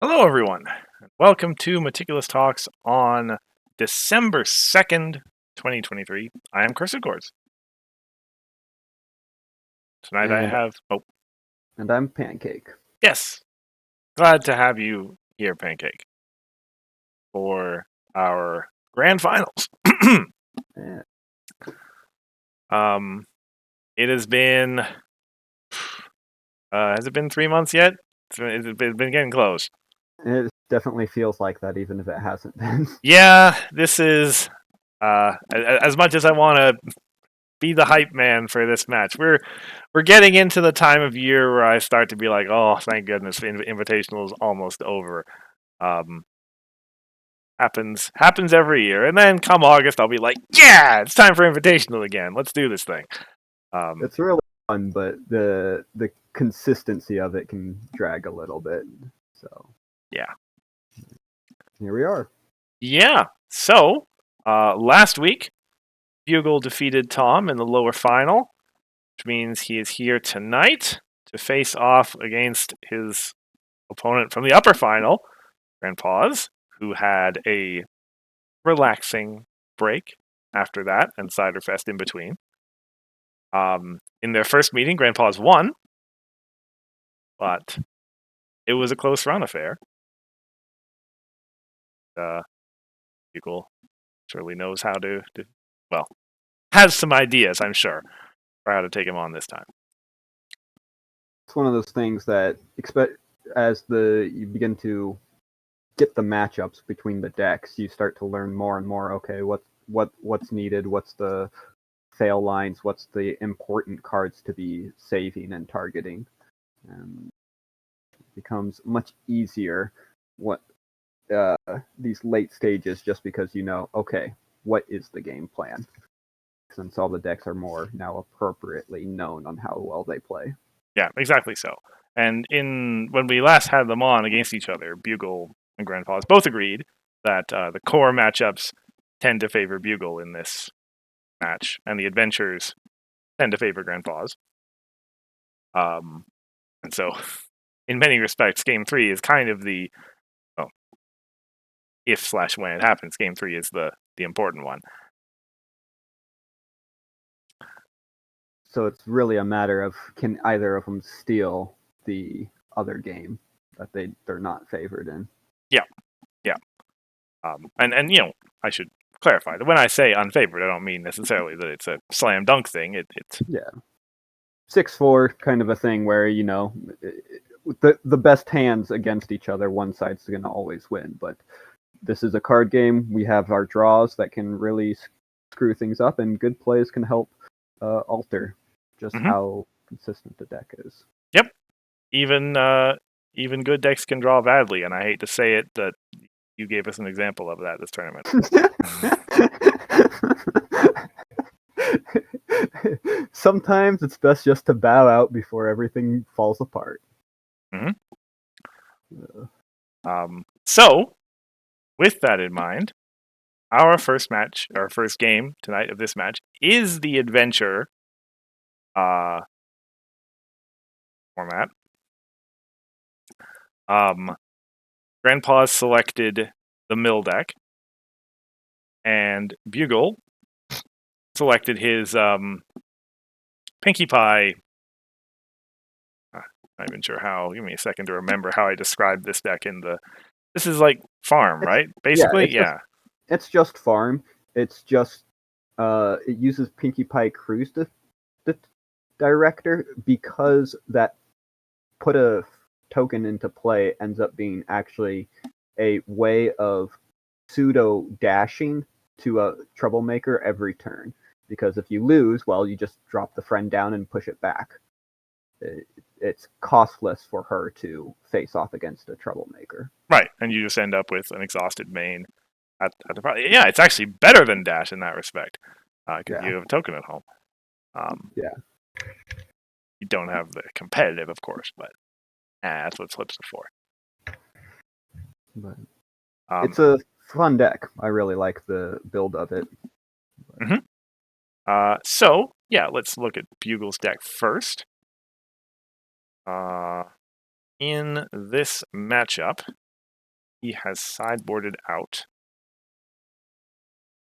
Hello, everyone. Welcome to Meticulous Talks on December 2nd, 2023. I am cursedchords. Tonight I And have... Oh, and I'm Pancake. yes. Glad to have you here, Pancake, for our grand finals. Yeah. It has been... has it been 3 months yet? It's been getting close. It definitely feels like that, even if it hasn't been. Yeah, this is... as much as I want to be the hype man for this match. We're getting into the time of year where I start to be like, oh, thank goodness, the Invitational is almost over. Happens every year, and then come August, I'll be like, yeah, it's time for Invitational again. Let's do this thing. It's really fun, but the consistency of it can drag a little bit. So yeah, here we are. Yeah. So last week, Bugle defeated Tom in the lower final, which means he is here tonight to face off against his opponent from the upper final, Grandpa's, who had a relaxing break after that and Ciderfest in between. In their first meeting, Grandpa's won, but it was a close run affair. Bugle surely knows how to, well, has some ideas, I'm sure, for how to take him on this time. It's one of those things that as you begin to get the matchups between the decks, you start to learn more and more. Okay, what's needed? What's the fail lines? What's the important cards to be saving and targeting? And it becomes much easier these late stages, just because you know, okay, what is the game plan? Since all the decks are more now appropriately known on how well they play. Yeah, exactly so. And when we last had them on against each other, Bugle and Grandpa's both agreed that the core matchups tend to favor Bugle in this match, and the adventures tend to favor Grandpa's. And so, in many respects, Game 3 is kind of the, well, if/when it happens, Game 3 is the important one. So it's really a matter of, can either of them steal the other game that they're not favored in? Yeah. And I should clarify that when I say unfavored, I don't mean necessarily that it's a slam dunk thing. It's 6-4 kind of a thing where, the best hands against each other, one side's going to always win. But this is a card game. We have our draws that can really screw things up, and good plays can help alter just how consistent the deck is. Yep. Even good decks can draw badly, and I hate to say it, that you gave us an example of that this tournament. Sometimes it's best just to bow out before everything falls apart. So, with that in mind, our first game tonight of this match is the adventure format. Grandpa selected the mill deck, and Bugle selected his Pinkie Pie. I'm not even sure how. Give me a second to remember how I described this deck This is like farm, right? Basically, yeah. It's just farm. It's just it uses Pinkie Pie Cruise Director, because that put a token into play ends up being actually a way of pseudo dashing to a troublemaker every turn. Because if you lose, well, you just drop the friend down and push it back. It's costless for her to face off against a troublemaker. Right, and you just end up with an exhausted main at the party. Yeah, it's actually better than Dash in that respect, because you have a token at home. You don't have the competitive, of course, but that's what flips it for. But it's a fun deck. I really like the build of it. So, yeah, let's look at Bugle's deck first. In this matchup, he has sideboarded out.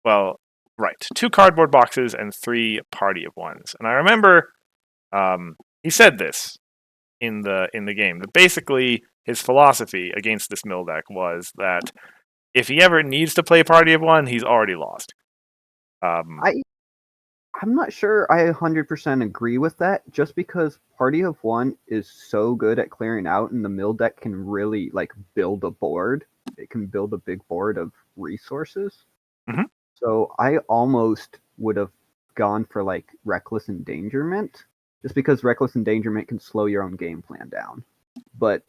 Well, right, 2 cardboard boxes and 3 party of ones. And I remember he said this in the game. That basically his philosophy against this mill deck was that if he ever needs to play party of one, he's already lost. I'm not sure I 100% agree with that, just because Party of One is so good at clearing out, and the mill deck can really build a board. It can build a big board of resources. Mhm. So I almost would have gone for Reckless Endangerment, just because Reckless Endangerment can slow your own game plan down. But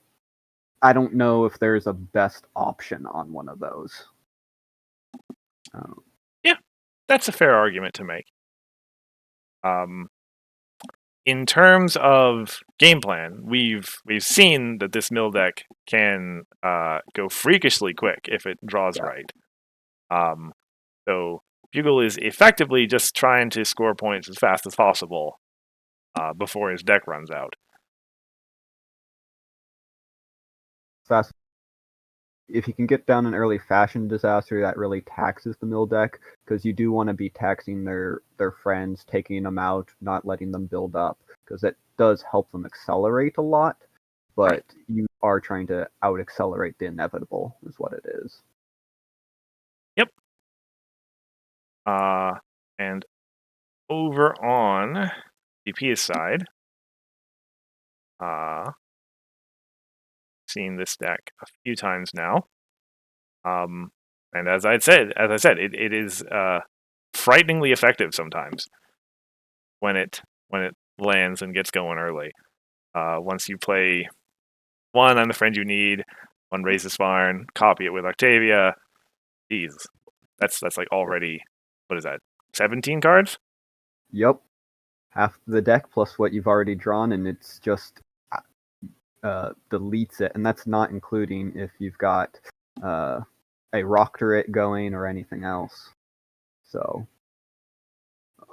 I don't know if there's a best option on one of those. Yeah, that's a fair argument to make. In terms of game plan, we've seen that this mill deck can go freakishly quick if it draws right. So Bugle is effectively just trying to score points as fast as possible before his deck runs out. Fast. If you can get down an early fashion disaster, that really taxes the mill deck, because you do want to be taxing their friends, taking them out, not letting them build up, because it does help them accelerate a lot, but you are trying to out accelerate the inevitable, is what it is. Yep. And over on DP's side, seen this deck a few times now. And as I said, it is frighteningly effective sometimes when it lands and gets going early. Once you play one on the friend you need, one Raise the Barn, copy it with Octavia. Geez, that's already, what is that, 17 cards? Yep. Half the deck plus what you've already drawn, and it's just deletes it, and that's not including if you've got a rock turret going or anything else. So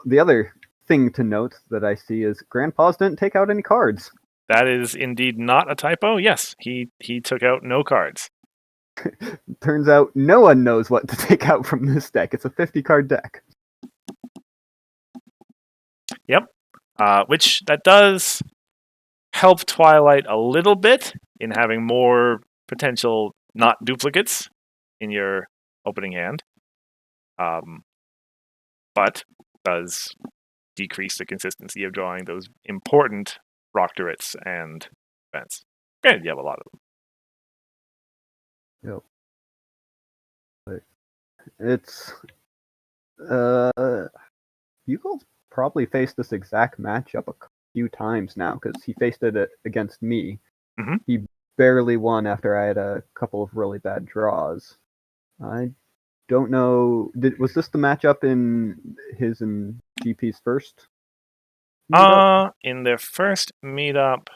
the other thing to note that I see is Grandpa's didn't take out any cards. That is indeed not a typo. Yes, he took out no cards. Turns out no one knows what to take out from this deck. It's a 50-card deck. Yep. Which that does help Twilight a little bit in having more potential not duplicates in your opening hand. But does decrease the consistency of drawing those important rock turrets and events. Granted, you have a lot of them. Yep. But it's Bugle's probably faced this exact matchup a few times now, because he faced it against me. Mm-hmm. He barely won after I had a couple of really bad draws. I don't know. Was this the matchup in his and GP's first meetup? In their first meetup,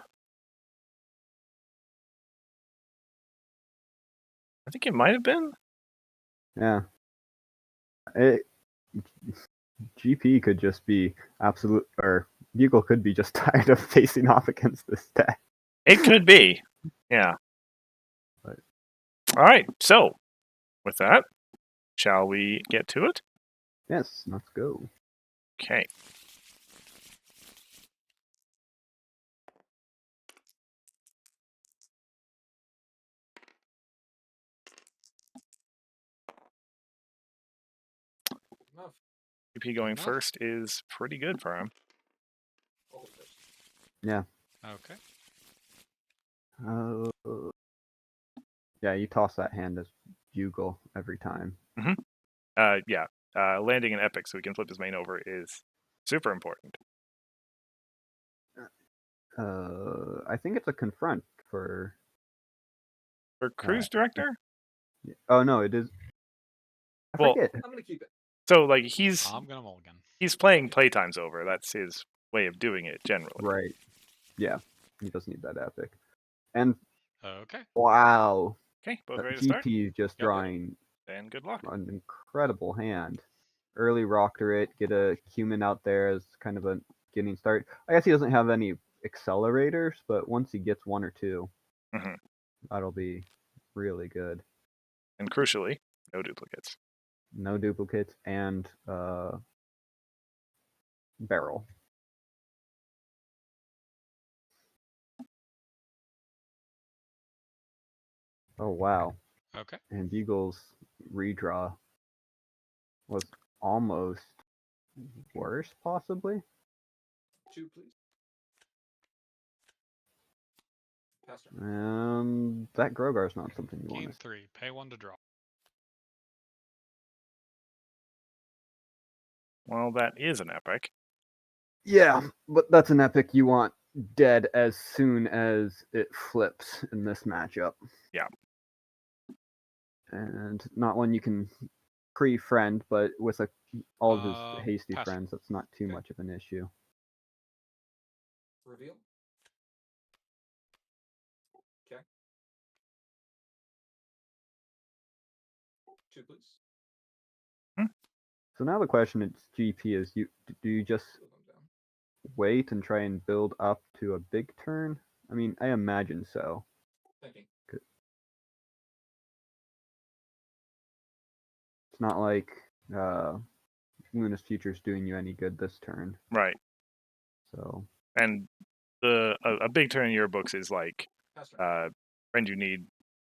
I think it might have been. Yeah. GP could just be absolute, or Bugle could be just tired of facing off against this deck. It could be. Yeah. But, all right. So, with that, shall we get to it? yes, let's go. Okay. GP going first is pretty good for him. Yeah. Okay. Yeah, you toss that hand as Bugle every time. Mm-hmm. Yeah. Landing an epic so he can flip his main over is super important. I think it's a confront for Cruise Director? Oh no, it is. I forget. I'm gonna keep it. So he's I'm gonna mulligan. He's playing playtimes over. That's his way of doing it generally. Right. Yeah. He doesn't need that epic. And okay. Wow. Okay, both ready to start? GP just drawing and good luck. An incredible hand. Early rocker it, get a human out there as kind of a beginning start. I guess he doesn't have any accelerators, but once he gets one or two, that'll be really good. And crucially, no duplicates. No duplicates and barrel. Oh wow. Okay. And Bugle's redraw was almost worse, possibly. 2, please. Pass turn. That Grogar's not something you Game want to. 3. Pay 1 to draw. Well, that is an epic. Yeah, but that's an epic you want dead as soon as it flips in this matchup. Yeah. And not one you can pre-friend, but with all of his hasty pass. friends, that's not too Okay. much of an issue. Reveal. Okay. 2, please. So now the question at GP is: do you just Move them down. wait and try and build up to a big turn? I mean, I imagine so. Thinking. It's not like Luna's Future's doing you any good this turn. Right. So And a big turn in your books is like Pass turn. friend you need,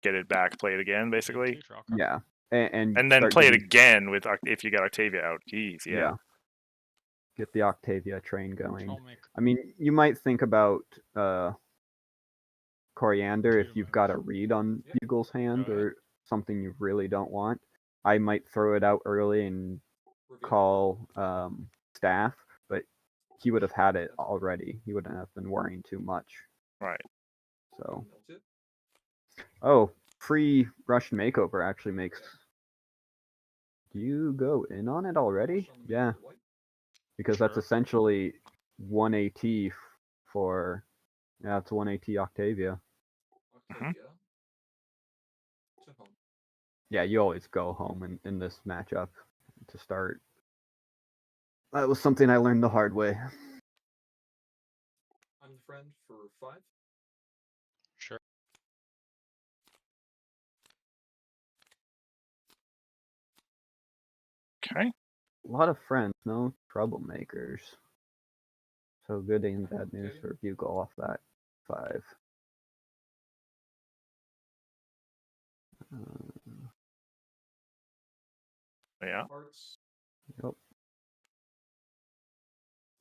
get it back, play it again, Game basically. 2, draw card. yeah, and And then start play it getting- again with if you got Octavia out. Jeez, yeah. Get the Octavia train going. Troublemaker. I mean, you might think about Coriander if 2 you've got a moves. read on Yeah. Bugle's hand Go ahead. or something you really don't want. I might throw it out early and Reveal. call staff, but he would have had it already. He wouldn't have been worrying too much. Right. So, Mill 2. oh, free Russian makeover actually makes. Do you go in on it already? Rush on the Yeah, middle, white. because that's Sure. essentially 1 AT for. Yeah, it's 1 AT Octavia. Octavia. To home. Yeah, you always go home in this matchup to start. That was something I learned the hard way. I'm the friend for 5. Sure. Okay. A lot of friends, no troublemakers. So good and bad news Okay. for Bugle off that 5. Yeah. Hearts. Yep.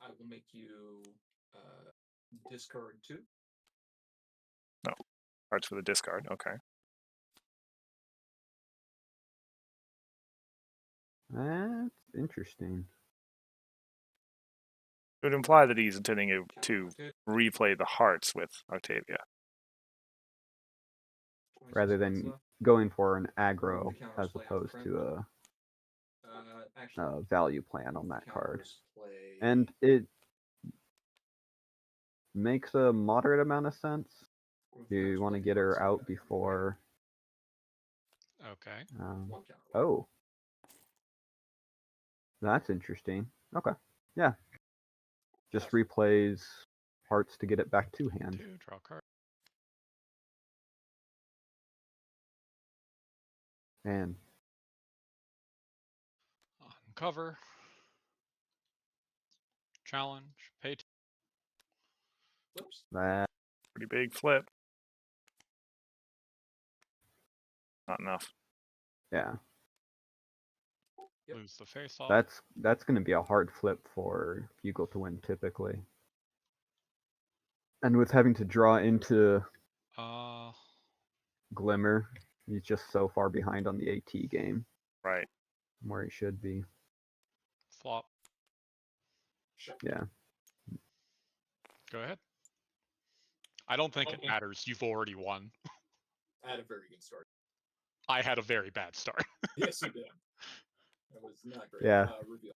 I will make you discard 2. Cards for the discard. Okay. That's interesting. It would imply that he's intending to Okay. replay the hearts with Octavia. 26 Rather minutes than left. going for an aggro Move the counters as play on opposed friend. to Actually, a value plan on move the that card. counters play. And it makes a moderate amount of sense. move the Do counters you want to play get her cards out back. before? Okay. 1 counter. Oh, that's interesting. Okay, yeah. Just replays hearts to get it back to hand. 2, draw card. And Uncover. Challenge. Pay 2. Flips. that, Pretty big flip. Not enough. yeah, Yep. Lose the face off. that's going to be a hard flip for Bugle to win typically. And with having to draw into Uh, Glimmer, he's just so far behind on the AT game Right. where he should be. flop. Sure. Yeah. Go ahead. I don't think it Okay. matters. You've already won. I had a very good start. I had a very bad start. Yes, you did. That was not great. Yeah. Reveal.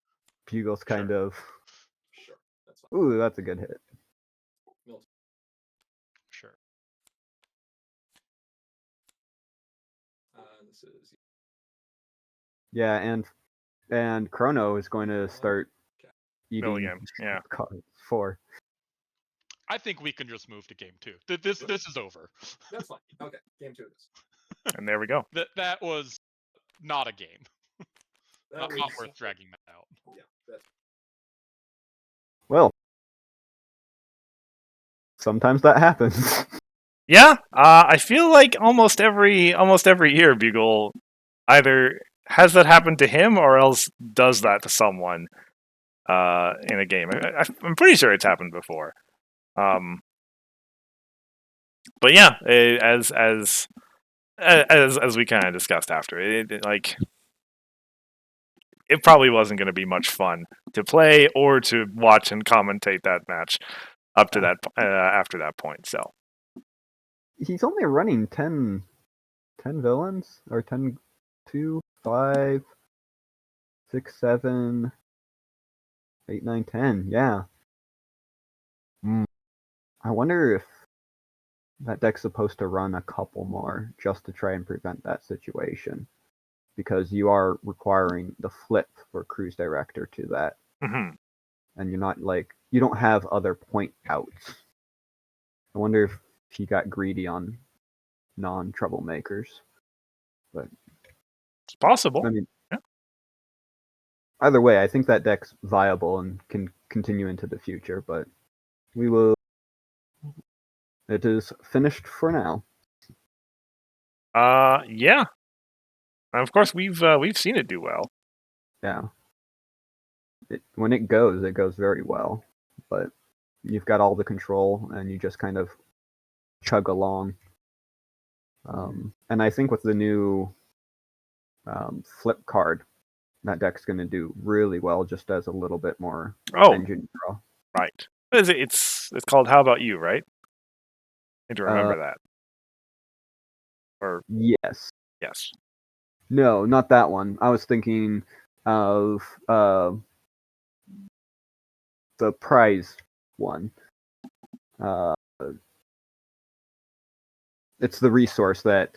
Bugle's kind Sure. of. Sure. That's fine. Ooh, that's a good hit. Milton. Sure. This is Yeah, and Chrono is going to start Mill eating again. Yeah. cards. 4. I think we can just move to game 2. This is over. That's fine. Okay, game 2 it is. And there we go. That was not a game. That Not was- worth dragging that out. Yeah, that, Well, sometimes that happens. Yeah, I feel like almost every year Bugle either has that happen to him or else does that to someone in a game. I'm pretty sure it's happened before. But yeah, as we kind of discussed after like it probably wasn't going to be much fun to play or to watch and commentate that match up to that after that point. So He's only running 10 villains, or 10, 2, 5, 6, 7, 8, 9, 10. Yeah. I wonder if that deck's supposed to run a couple more just to try and prevent that situation, because you are requiring the flip for Cruise Director to that, mhm. and you're not you don't have other point outs. I wonder if he got greedy on non-troublemakers, but It's possible. I mean, Yeah. either way, I think that deck's viable and can continue into the future, but we will. It is finished for now. Yeah. And of course, we've seen it do well. Yeah. When it goes very well, but you've got all the control and you just kind of chug along. And I think with the new flip card, that deck's going to do really well just as a little bit more engine draw. Right. It's called How About You, right? I need to remember that. Or yes. Yes. No, not that one. I was thinking of the prize one. It's the resource that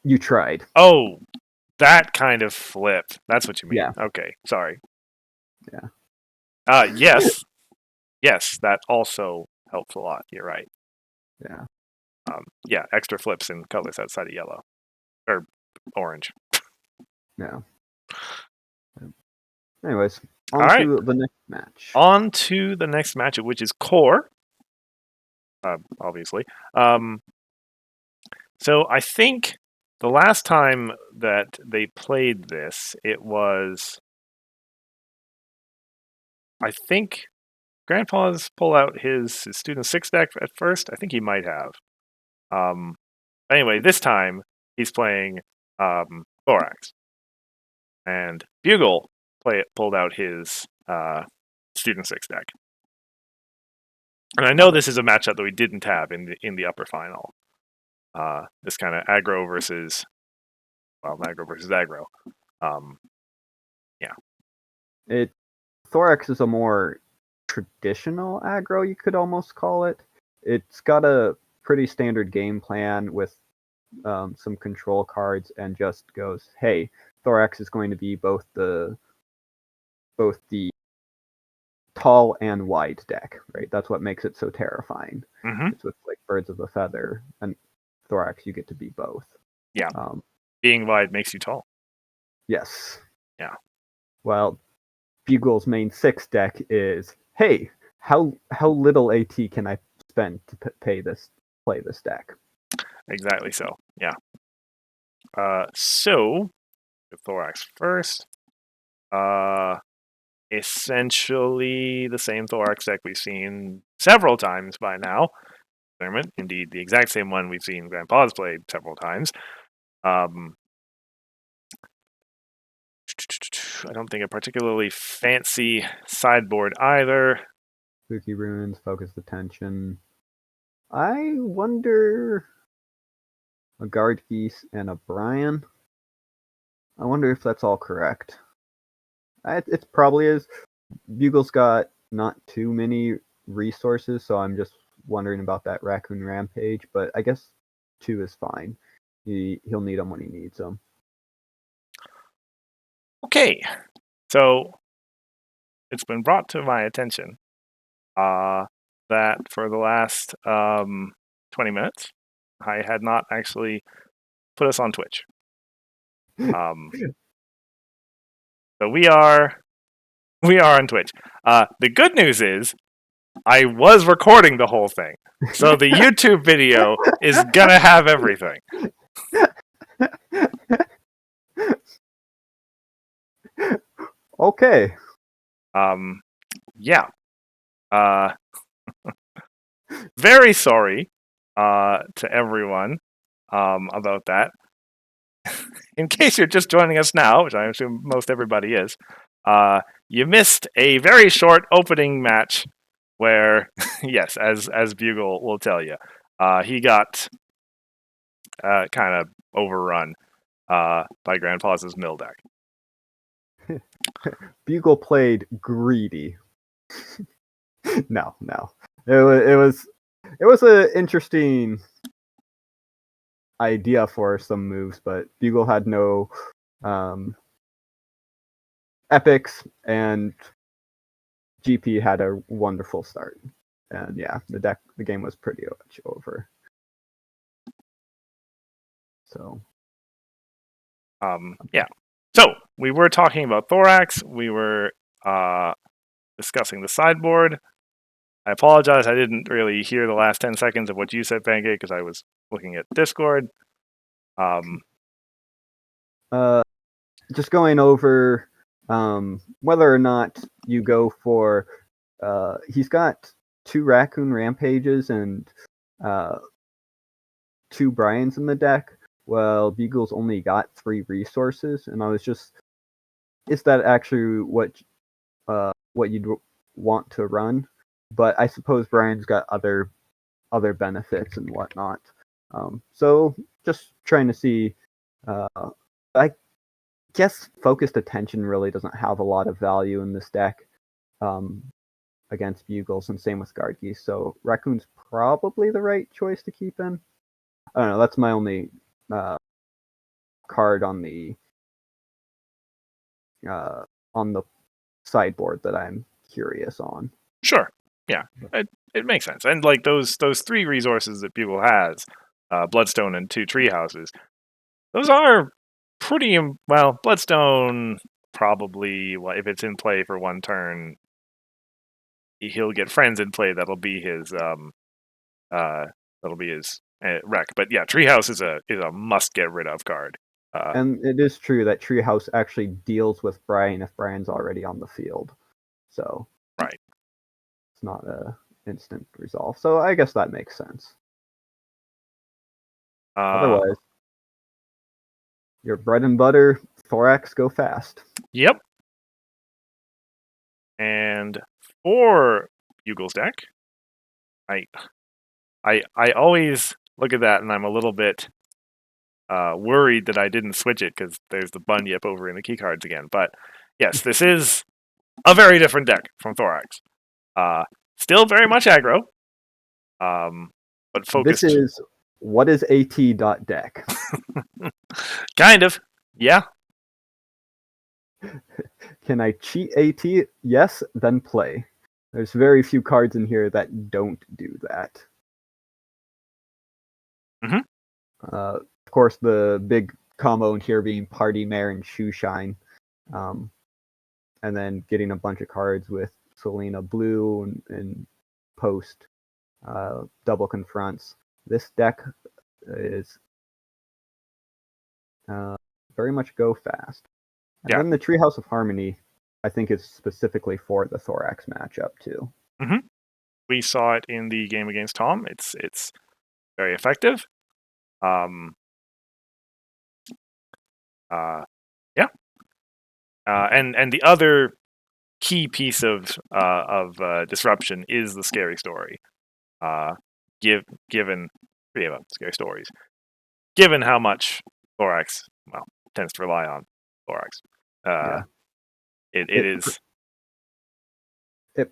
you tried. Oh, that kind of flip. That's what you mean. Yeah. Okay. Sorry. Yeah. Yes. Yes, that also helps a lot. You're right. Yeah. Yeah, extra flips in colors outside of yellow. Or orange. Yeah. Anyways, on All right. to the next match. On to the next matchup, which is Core. Obviously. So I think the last time that they played this, it was. I think Grandpa's pull out his Student 6 deck at first. I think he might have. Anyway, this time he's playing Thorax. And Bugle pulled out his Student 6 deck. And I know this is a matchup that we didn't have in the upper final. This kind of aggro versus aggro. Yeah. Thorax is a more traditional aggro, you could almost call it. It's got a pretty standard game plan with some control cards, and just goes, hey, Thorax is going to be both the tall and wide deck, right? That's what makes it so terrifying. Mm-hmm. It's with birds of a feather, and Thorax, you get to be both. Yeah. Being wide makes you tall. Yes. Yeah. Well, Bugle's main 6 deck is, hey, how little AT can I spend to play this deck? Exactly so. Yeah. So Thorax first. Essentially the same Thorax deck we've seen several times by now. Indeed, the exact same one we've seen Grandpa's played several times. I don't think a particularly fancy sideboard either. Spooky Ruins, Focus Attention. I wonder a Guard Geese and a Brian. I wonder if that's all correct. It probably is. Bugle's got not too many resources, so I'm just wondering about that Raccoon Rampage, but I guess 2 is fine. He'll need them when he needs them. Okay, so it's been brought to my attention that for the last 20 minutes, I had not actually put us on Twitch. So we are on Twitch. The good news is I was recording the whole thing, so the YouTube video is gonna have everything. Okay. Yeah. Very sorry to everyone about that. In case you're just joining us now, which I assume most everybody is, you missed a very short opening match where, yes, as Bugle will tell you, he got kind of overrun by Grandpa's mill deck. Bugle played greedy. No. It was an interesting idea for some moves, but Bugle had no epics, and GP had a wonderful start. And yeah, the game was pretty much over. So yeah. So we were talking about Thorax. We were discussing the sideboard. I apologize. I didn't really hear the last 10 seconds of what you said, Pancake, because I was looking at Discord. Just going over whether or not you go for. He's got 2 Raccoon Rampages and 2 Bryans in the deck. Well, Bugle's only got 3 resources, and I was just, is that actually what you'd want to run? But I suppose Brian's got other benefits and whatnot. So just trying to see. I guess focused attention really doesn't have a lot of value in this deck against Bugles, and same with Guard Geese. So Raccoon's probably the right choice to keep in. I don't know. That's my only card on the sideboard that I'm curious on. Sure. Yeah, it makes sense. And like those 3 resources that Bugle has, Bloodstone and 2 Tree Houses, those are pretty well. Bloodstone probably, if it's in play for 1 turn, he'll get friends in play. That'll be his wreck. But yeah, Treehouse is a must get rid of card. And it is true that Treehouse actually deals with Brian if Brian's already on the field. So right, it's not a instant resolve. So I guess that makes sense. Otherwise, your bread and butter Thorax go fast. Yep. And for Bugle's deck, I always look at that and I'm a little bit worried that I didn't switch it because there's the Bunyip over in the key cards again. But yes, this is a very different deck from Thorax. Still very much aggro, but focused. This is what is AT.deck? Kind of, yeah. Can I cheat AT? Yes, then play. There's very few cards in here that don't do that. Mm-hmm. Of course, the big combo in here being Party Mare and Shoeshine. And then getting a bunch of cards with Selena Blue and Post, double confronts. This deck is very much go fast. And then the Treehouse of Harmony, I think, is specifically for the Thorax matchup too. Mm-hmm. We saw it in the game against Tom. It's very effective. And the other key piece of disruption is the scary story. Given scary stories, given how much Thorax tends to rely on Thorax, it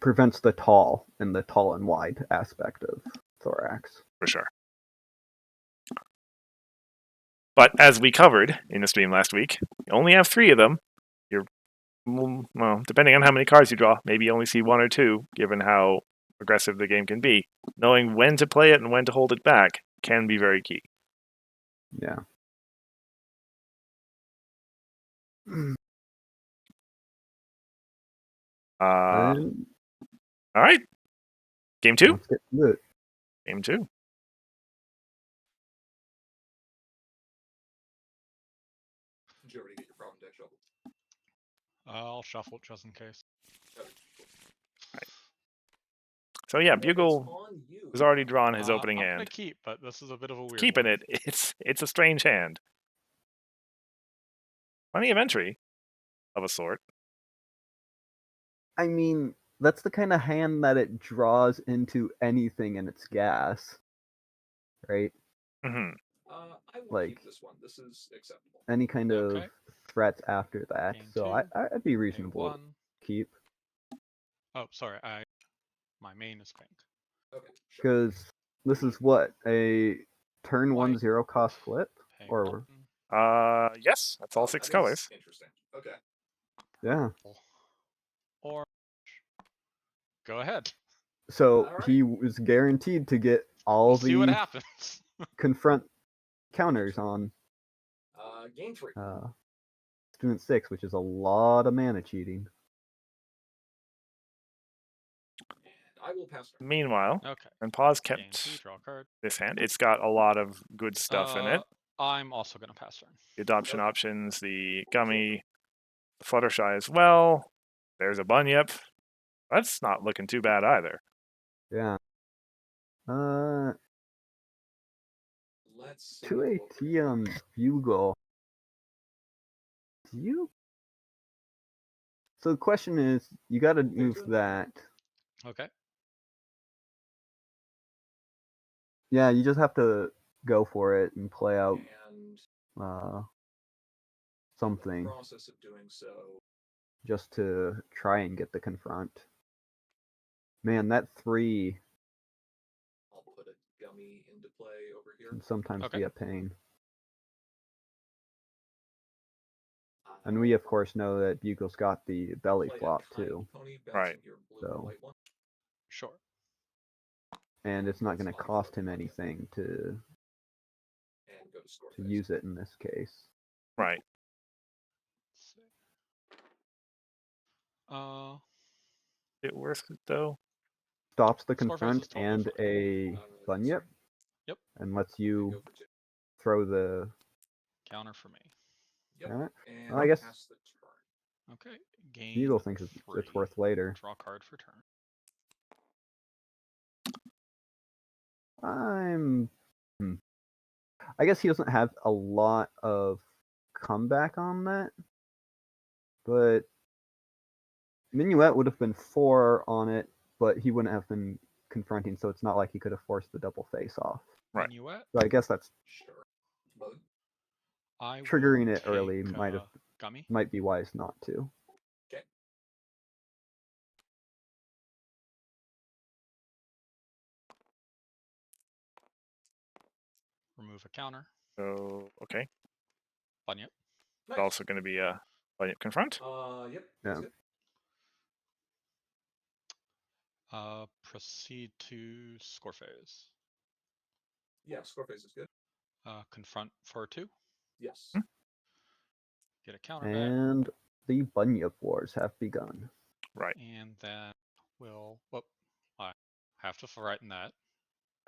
prevents the tall and wide aspect of Thorax for sure. But as we covered in the stream last week, you only have 3 of them. You're depending on how many cards you draw, maybe you only see 1 or 2, given how aggressive the game can be. Knowing when to play it and when to hold it back can be very key. Yeah. All And right. Game 2? let's get to it. Game 2. Did you already get your problem deck shuffled? I'll shuffle it just in case. Okay. So yeah, Well, Bugle it's on you. has already drawn his opening I'm gonna hand. keep, but this is a bit of a weird Keeping one. it. It's a strange hand. Plenty of entry of a sort. I mean, that's the kind of hand that it draws into anything in its gas, right? Hmm. I will Like- keep this one. This is acceptable. Any kind of Okay. threats after that. Game So two, I'd be Pay reasonable to 1. keep. Oh, sorry. My main is pink. Okay. Sure. Because this is what? A turn White. 1/0 cost flip? Pay Or 1. Yes, that's all Oh, 6 that is colors. Interesting. Okay. yeah. Orange. Go ahead. So Alright. he was guaranteed to get all We'll see what the happens. confront counters on Game 3. Student 6, which is a lot of mana cheating. And I will pass turn. Meanwhile, Okay. and Pause Game 2, kept draw a card. this hand. It's got a lot of good stuff in it. I'm also gonna pass turn. The adoption options, the gummy, the Fluttershy as well. There's a Bunyip. That's not looking too bad either. Yeah. Let's see 2 what AT we're on Bugle. Do you? So the question is, you got to move that. Okay. Yeah, you just have to go for it and play out And uh, in something the process of doing so, just to try and get the confront. Man, that 3 I'll put a gummy into play over here. can sometimes Okay. be a pain. And we, of course, know that Bugle's got the belly Play a flop, tiny too. pony, bounce Right. in your blue and So- white one. Sure. And it's not going to cost him anything to And go to score to phase. use it in this case. Right. Let's see. Uh, It worth it though. Stops the Score phase confront is totally and fine. a bunyip. Yep. And lets Go you for 2. throw the. counter for me. Yep. Alright. And Well, I guess pass the turn. Okay. Game Bugle thinks it's 3. worth later. Draw card for turn. I guess he doesn't have a lot of comeback on that, but Minuet would have been 4 on it, but he wouldn't have been confronting, so it's not like he could have forced the double face off. Right. Minuet. So I guess that's Sure. But I will triggering it early take, gummy. might be wise not to. okay. Remove a counter. So okay. Bunyip. It's Nice. also going to be a Bunyip confront. Yep. Yeah. That's it. Proceed to score phase. Yeah, score phase is good. Confront for 2. Yes. Hmm. Get a counter back. And the Bunyip Wars have begun. Right. And then we'll. Whoop. I have to frighten that.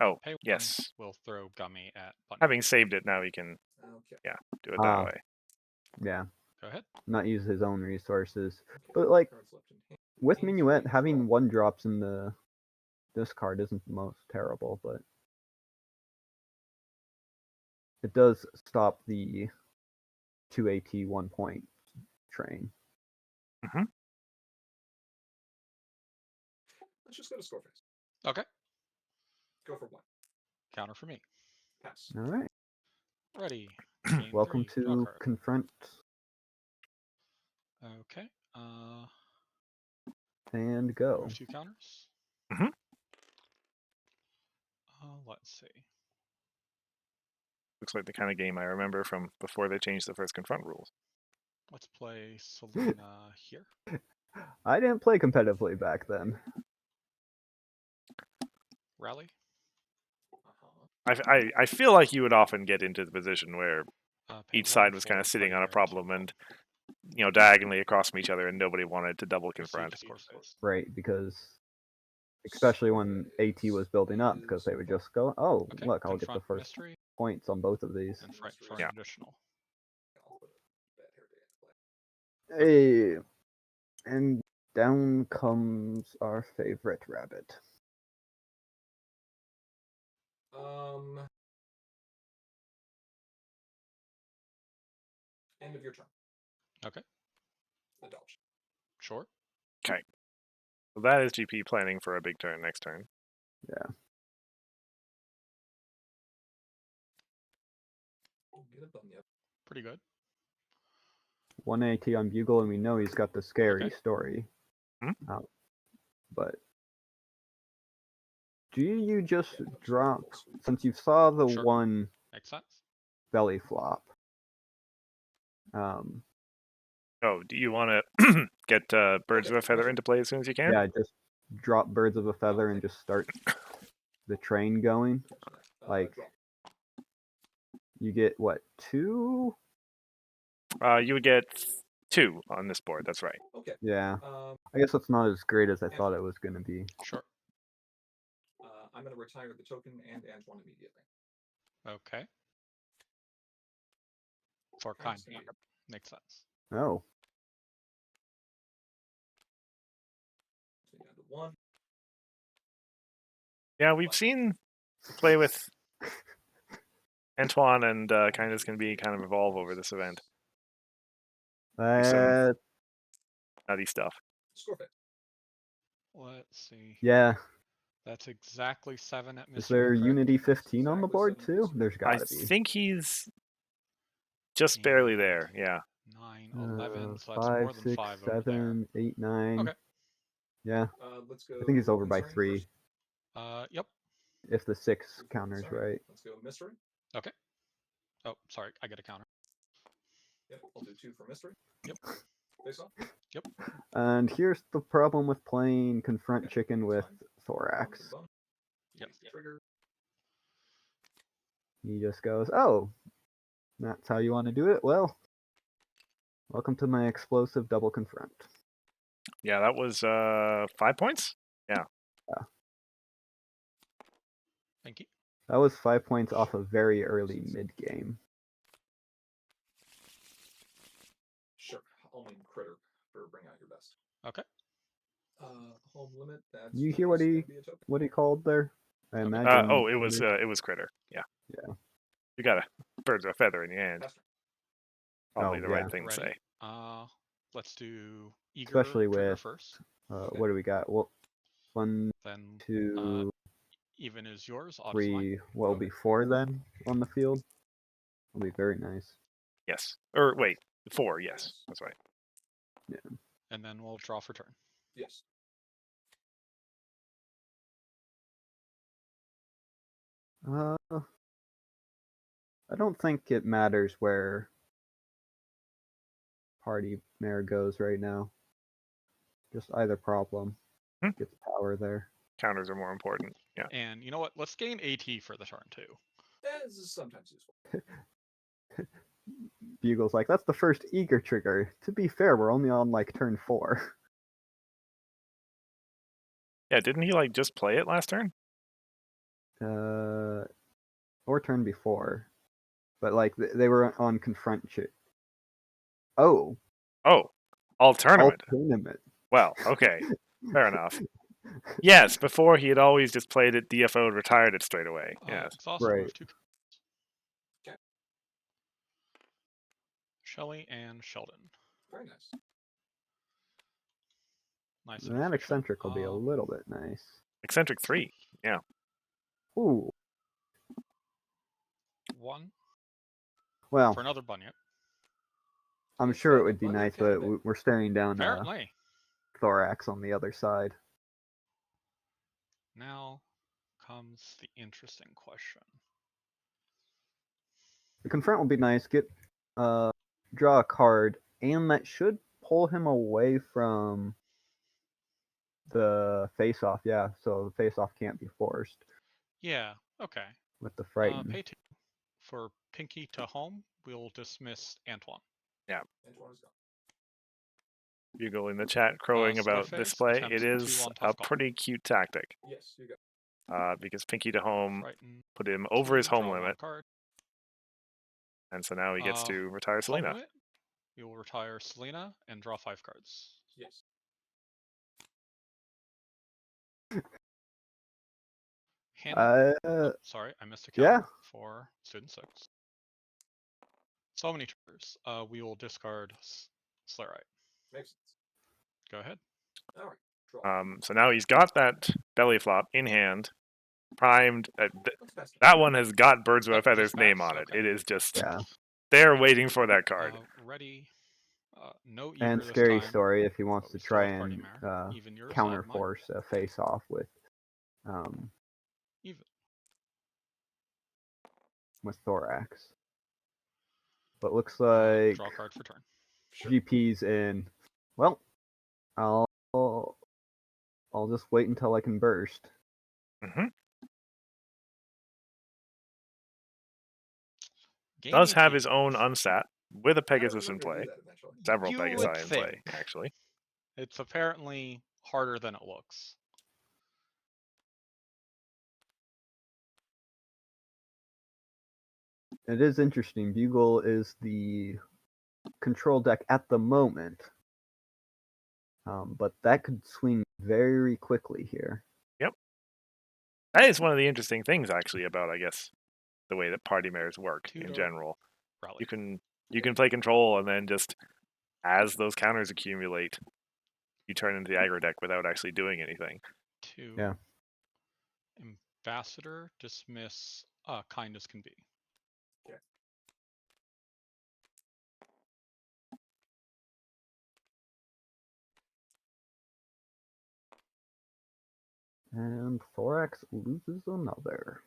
Oh, Pay 1. yes. We'll throw gummy at Bunyip. Having saved it, now he can Okay. do it that way. Yeah, Go ahead. not use his own resources. But like Cards left in hand. with Game Minuet, 3 having as well. 1 drops in the discard isn't the most terrible, but it does stop the 2 AT 1 point train. Let's just go to score phase. Okay. Go for 1. Counter for me. Pass. All right. Ready. Game Welcome 3, draw to card. confront Okay. and go. Move 2 counters. Mhm. Let's see. Looks like the kind of game I remember from before they changed the first confront rules. Let's play Selena here. I didn't play competitively back then. Rally. I feel like you would often get into the position where Pay each 1 side was for kind of sitting on a Bunyip problem, Circle. and diagonally across from each other, and nobody wanted to double confront. Receive discourse. Right, because especially when AT was building up, because they would just go, oh, Okay. look, I'll get the confront first mystery points on both of these. and fright for Yeah. an additional. I'll put a bad hair day into play. Hey, and down comes our favorite rabbit. End of your turn. Okay. The dodge. Sure. So that is GP planning for a big turn next turn. Get a bunyip. Pretty good. 1 AT on Bugle, and we know he's got the scary Okay. story. Hmm? But do you just drop, since you saw the Sure. one Makes sense. belly flop? Oh, do you want to get Birds of a Feather into play as soon as you can? Yeah, just drop Birds of a Feather and just start the train going. Like, Draw. you get what, 2? You would get 2 on this board. That's right. Okay. Yeah. I guess that's not as great as I thought it was going to be. Sure. I'm going to retire the token and Antoine immediately. Okay. For kind backup. Makes sense. Oh. So you down to 1. Yeah, we've seen play with Antoine and kind of going to be kind of evolve over this event. Some nutty stuff. Score fit. Let's see. Yeah. That's exactly 7 at Is mystery. there correct? Unity 15 on the Exactly board 7 too? mystery. There's I gotta be. think he's just barely there. Yeah. 9, 11. So that's 5, more than 6, 5 over there. 7, 8, 9. Okay. Yeah. Let's go. I think he's over by concerning 3 first. Yep. if the 6 Let's go counters concerning. right. Let's go mystery. Okay. Oh, sorry. I get a counter. Yep. I'll do 2 for mystery. Yep. Face off. Yep. And here's the problem with playing Confront Okay, Chicken with fine. Thorax. Bone. Yep. Use the trigger. He just goes, oh, that's how you want to do it? Well, welcome to my explosive double confront. Yeah, that was 5 points. Thank you. That was 5 points off a very early mid game. Sure. I'll name critter for bring out your best. Okay. Home limit. That's You hear what he called there? I Okay. imagine. It was Critter. Yeah. Yeah. You got a Birds of a Feather in your hand. Faster. Probably Oh, the yeah. right thing to Ready? say. Let's do eager Especially trigger with first. Okay. what do we got? Well, 1, Then 2, even is yours. Odd is 3. mine. Will Okay. be 4 then on the field. Will be very nice. Yes. Or wait, 4. Yes, that's right. And then we'll draw for turn. Yes. I don't think it matters where Party Mare goes right now. Just either problem Hmm. gets power there. Counters are more important. Yeah. And you know what? Let's gain AT for the turn too. This is sometimes useful. Bugle's like, that's the first eager trigger. To be fair, we're only on like turn 4. Yeah, didn't he just play it last turn? Or turn before. But like they were on confront shit. Oh. Oh, all tournament. All tournament. Well, okay. Fair enough. Yes, before he had always just played it, DFO'd, retired it straight away. Yes. Exhaust Right. remove 2. Okay. Shelley and Sheldon. Very nice. Nice. And that eccentric will be a little bit nice. Eccentric 3. Yeah. Ooh. 1 Well, for another bunyip. I'm sure it would be nice, but we're staring down Apparently. Thorax on the other side. Now comes the interesting question. The confront will be nice. Get draw a card, and that should pull him away from the face-off. Yeah, so the face-off can't be forced Yeah. Okay. with the frighten. Pay 2 for Pinky to home. We'll dismiss Antoine. Yeah. Antoine is gone. Bugle in the chat crowing about Scarface this play. attempts It the is 2-1 a tough call. pretty cute tactic Yes, you go. because Pinky to home Frighten put him over his home draw one limit, card. and so now he gets to retire Home Selena. limit, you will retire Selena and draw 5 cards. Yes. Hannah. Sorry, I missed a counter yeah. for student 6. So many triggers. We will discard Slarite. Makes sense. Go ahead. All right. Draw. So now he's got that belly flop in hand, primed. Let's pass That one has got Birds of a Oh, Feather's just name pass? on it. Okay. It is just Yeah. there waiting for that card. Ready. No eager And this scary time. story if he wants but we to still try have Party and Mare. Even yours, counter odd mine. force a face off with Even. Thorax. But looks Draw like a card for turn. Sure. GP's in. Well, I'll just wait until I can burst. Mm-hmm. Does have his own unsat with a Pegasus in play. Several Pegasi in play, actually. It's apparently harder than it looks. It is interesting. Bugle is the control deck at the moment, but that could swing very quickly here. Yep. That is one of the interesting things, actually, about, I guess, the way that party mares work in general. Rally. You can play control, and then just as those counters accumulate, you turn into the aggro deck without actually doing anything. 2. Yeah. Ambassador, dismiss, kind as can be. Okay. And Thorax loses another.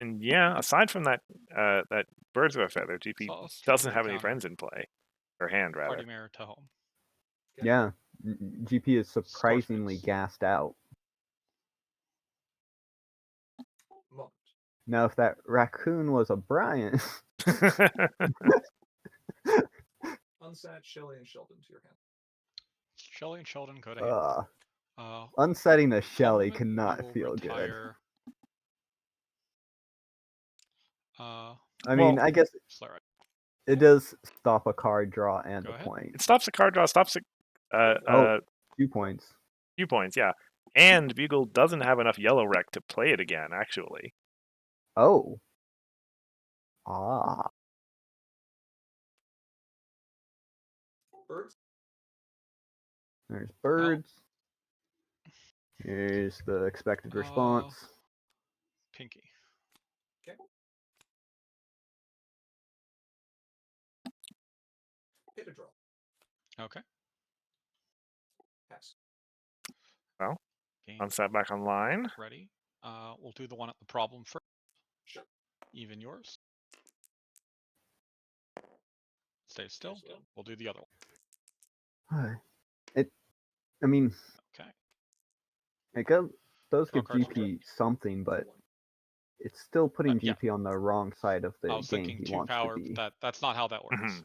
And yeah, aside from that, that Birds of a Feather, GP doesn't have any friends in play, or hand rather. Party Mare to home. Okay. Yeah, GP is surprisingly Scarface. gassed out. Moment. Now, if that raccoon was a Brian, Unsat, Shelly, and Sheldon to your hand. Shelly and Sheldon go to hand. unsetting a Shelly Limit, cannot we will feel good. retire, I mean, Well, I guess Slarite. it does stop a card draw and Go a ahead. point. It stops a card draw, stops a 2 points. few points, yeah. And Bugle doesn't have enough yellow rec to play it again, actually. Oh. Ah. Birds. There's birds. Here's the expected response. Pinky. Okay. Hit a draw. Okay. Pass. Well, Game unset back online. ready. We'll do the one at the problem first. Sure. Even yours. Stay still. We'll do the other one. I mean, Okay. it does Draw give cards. GP something, but it's still putting yeah. GP on the wrong side of the I was game thinking he 2 wants power, to be. but that's not how that works.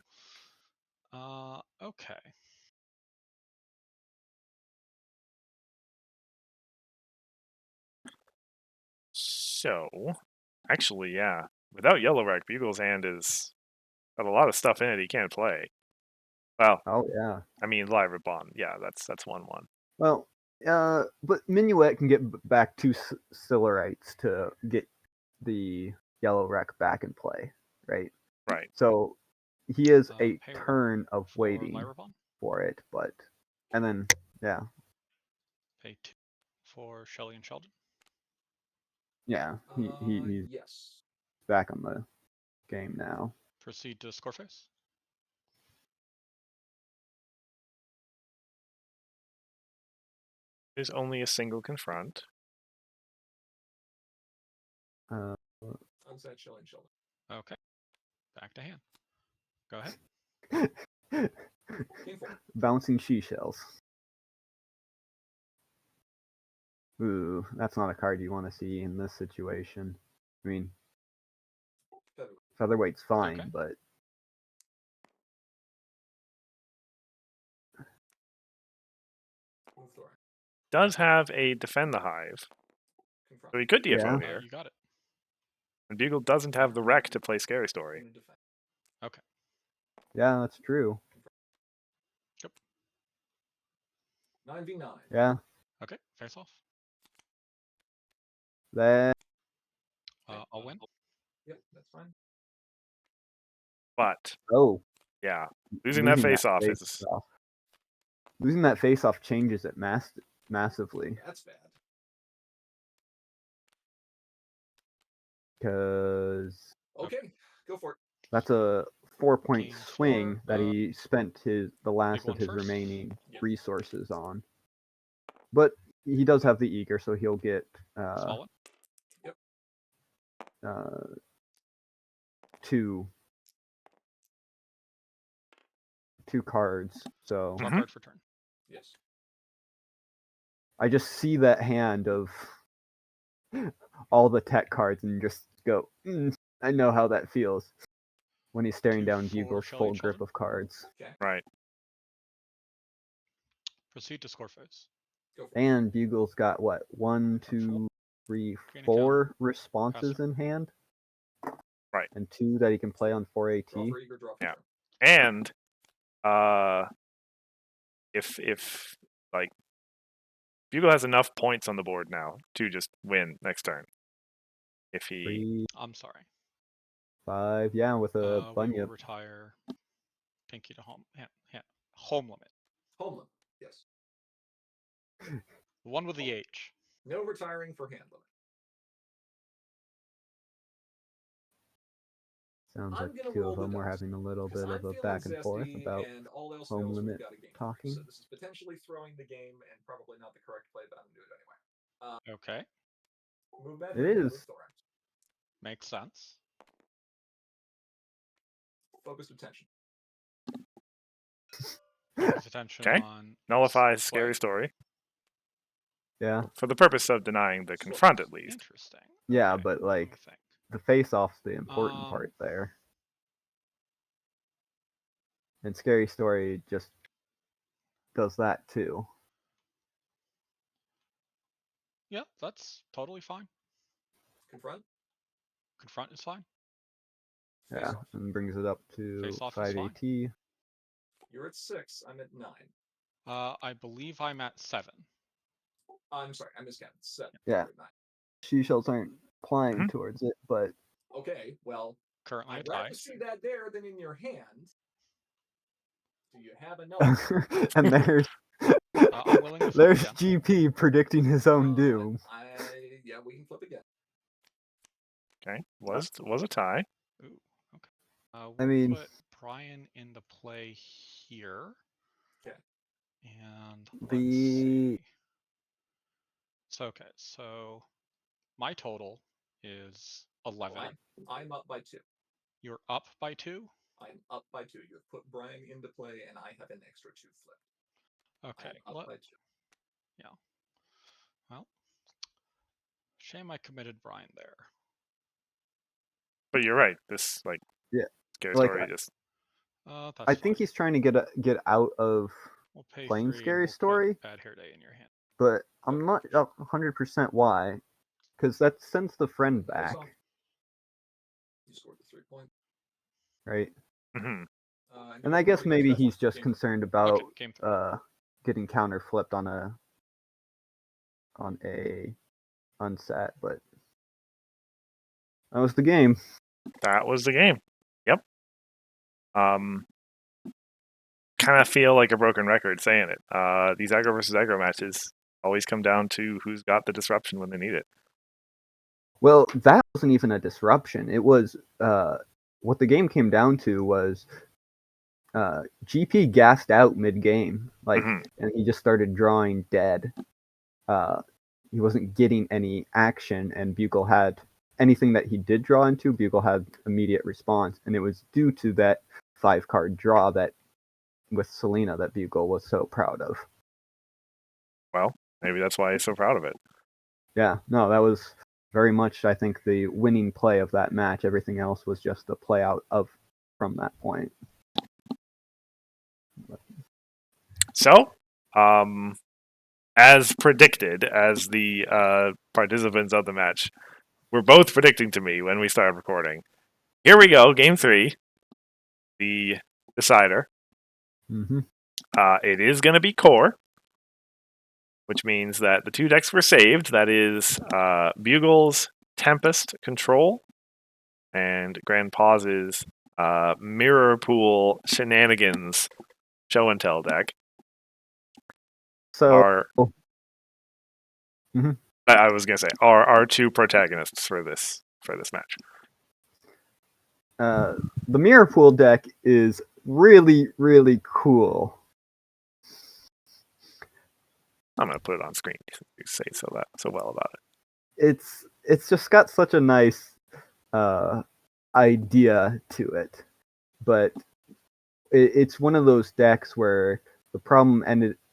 Mhm. Okay. So, actually, yeah. Without yellow rec, Bugle's hand is got a lot of stuff in it he can't play. Well, Oh yeah. I mean, Lyra Bond. Yeah, that's 1/1. Well, but Minuet can get back 2 Sillarites to get the yellow wreck back in play, right? Right. So he is a Pay turn of for waiting Lyra Bond. for it, but and then yeah, Pay 2 for Shelly and Sheldon. yeah, he's Yes. back on the game now. Proceed to Scoreface. There's only a single confront. Unsat, Shelly, and Sheldon. Okay. Back to hand. Go ahead. Painful. Bouncing she shells. Ooh, that's not a card you want to see in this situation. I mean, Featherweight. featherweight's fine, Okay. but Thorin. does have a defend the hive, Confront. so he could DFO Yeah. here. You got it. And Bugle doesn't have the rec to play Scary Story. Gonna defend. Okay. Yeah, that's true. 9v9. Yeah. Okay. Face off. That I'll win. Yep, that's fine. But yeah, losing that face off is face-off. Losing that face off changes it massively. That's bad. Because Okay, go for it. that's a 4-point Gain swing 4, that he spent the last big of one his first. remaining Yeah. resources on. But he does have the eager, so he'll get Small one. two cards. So Draw Mhm. card for turn. Yes. I just see that hand of all the tech cards and just go, I know how that feels when he's staring 2 down for Bugle's Shelly full grip Children. of cards. Okay, right. Proceed to score phase. go for it. And Bugle's got what? 1, 2, 3, Gain a 4 responses Pass in hand? Right. And 2 that he can play on 4 AT. Draw for eager, draw for Yeah. turn. And if like Bugle has enough points on the board now to just win next turn. If he 3, I'm sorry. 5, yeah, with a We will bunyip. retire Pinky to home. Home limit. Homeland. Yes. The one with the H. No retiring for hand limit. Sounds I'm like gonna two roll of the them were dice, having a little 'cause bit of I'm a feeling back and forth zesty, about and all else home goes, limit we've got a game. talking. So this is potentially throwing the game, and probably not the correct play, but I'm gonna do it anyway. Okay. Move that It hand out is. of Thorin. Makes sense. Focused attention. Focus attention Okay. on nullifies play. Scary Story Yeah, for the purpose of denying the confront at least. Interesting. yeah, Okay, but let me like think. the face-off's the important Um, part there. And Scary Story just does that too. Yeah, that's totally fine. Confront. Confront is fine. Face Yeah, off. and brings it up to Face off is 5 fine. AT. You're at 6. I'm at 9. I believe I'm at 7. I'm sorry, I miscounted. 7. Yeah. You're at 9. Seashells aren't flying Mhm. towards it, but Okay, well, Currently a I'd tie. rather see that there than in your hand. Do you have another? and there's I'm willing to flip there's again. GP predicting his own doom. Yeah, we can flip again. Okay, was a tie. Ooh, okay. We'll I mean- put Brian into play here. Okay. And let's The- see. So my total is 11. I'm up by 2. You're up by 2? I'm up by 2. You have put Brian into play, and I have an extra 2 flipped. Okay. I'm up by 2. Well, shame I committed Brian there. But you're right. This Yeah, Scary like, Story just That's I think fine. he's trying to get out of We'll pay playing 3 and Scary we'll put Story. Bad Hair Day in your hand. But I'm not 100% why, because that sends the friend Face back, off. You scored the 3 point. right? mhm. And I guess maybe That's he's fine. just Game concerned about Okay, game 3. getting counter flipped on a unset, but that was the game. That was the game. Yep. Kind of feel like a broken record saying it. These aggro versus aggro matches always come down to who's got the disruption when they need it. Well, that wasn't even a disruption. It was what the game came down to was GP gassed out mid game, Mhm. and he just started drawing dead. He wasn't getting any action, and Bugle had anything that he did draw into. Bugle had immediate response, and it was due to that 5-card draw that with Selena that Bugle was so proud of. Well, maybe that's why he's so proud of it. Yeah, no, that was very much, I think, the winning play of that match. Everything else was just the play out of from that point. So, as predicted, as the participants of the match were both predicting to me when we started recording. Here we go, game 3, the decider. Mm-hmm. It is going to be core, which means that the 2 decks were saved. That is Bugle's Tempest Control and Grand Pause's Mirror Pool Shenanigans Show and Tell deck. So, Are Mhm. I was going to say are our 2 protagonists for this match. the Mirror Pool deck is really, really cool. I'm going to put it on screen since you say so well about it. It's just got such a nice idea to it, but it's one of those decks where the problem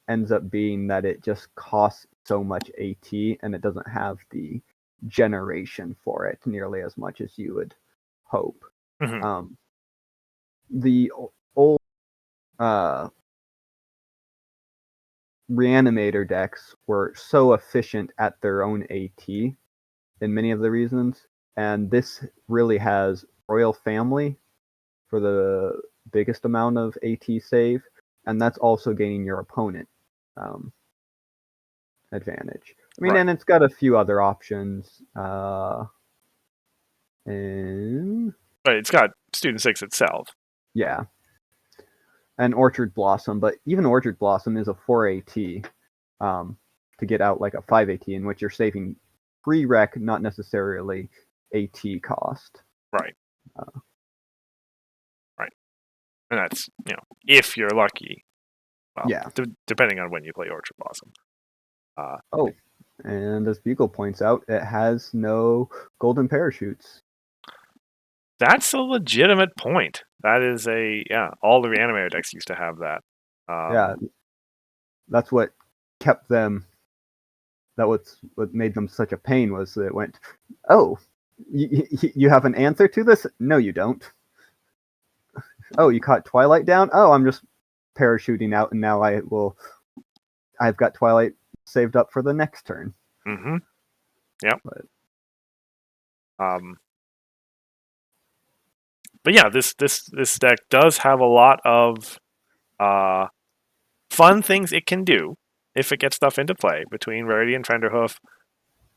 ends up being that it just costs so much AT and it doesn't have the generation for it nearly as much as you would hope. Mhm. The old Reanimator decks were so efficient at their own AT in many of the reasons, and this really has Royal Family for the biggest amount of AT save, and that's also gaining your opponent advantage. I mean, Right. and it's got a few other options. And But it's got Student 6 itself. yeah, and Orchard Blossom, but even Orchard Blossom is a 4 AT to get out like a 5 AT, in which you're saving free rec, not necessarily AT cost. Right. Right. And that's, if you're lucky. Well, Yeah. Depending on when you play Orchard Blossom. Oh, and as Bugle points out, it has no golden parachutes. That's a legitimate point. That is all the Reanimator decks used to have that. Yeah, that's what kept them. What made them such a pain was that it went, oh, you have an answer to this? No, you don't. Oh, you caught Twilight down? Oh, I'm just parachuting out, and now I've got Twilight saved up for the next turn. Mm-hmm. Yep. But yeah, this deck does have a lot of fun things it can do if it gets stuff into play between Rarity and Trenderhoof,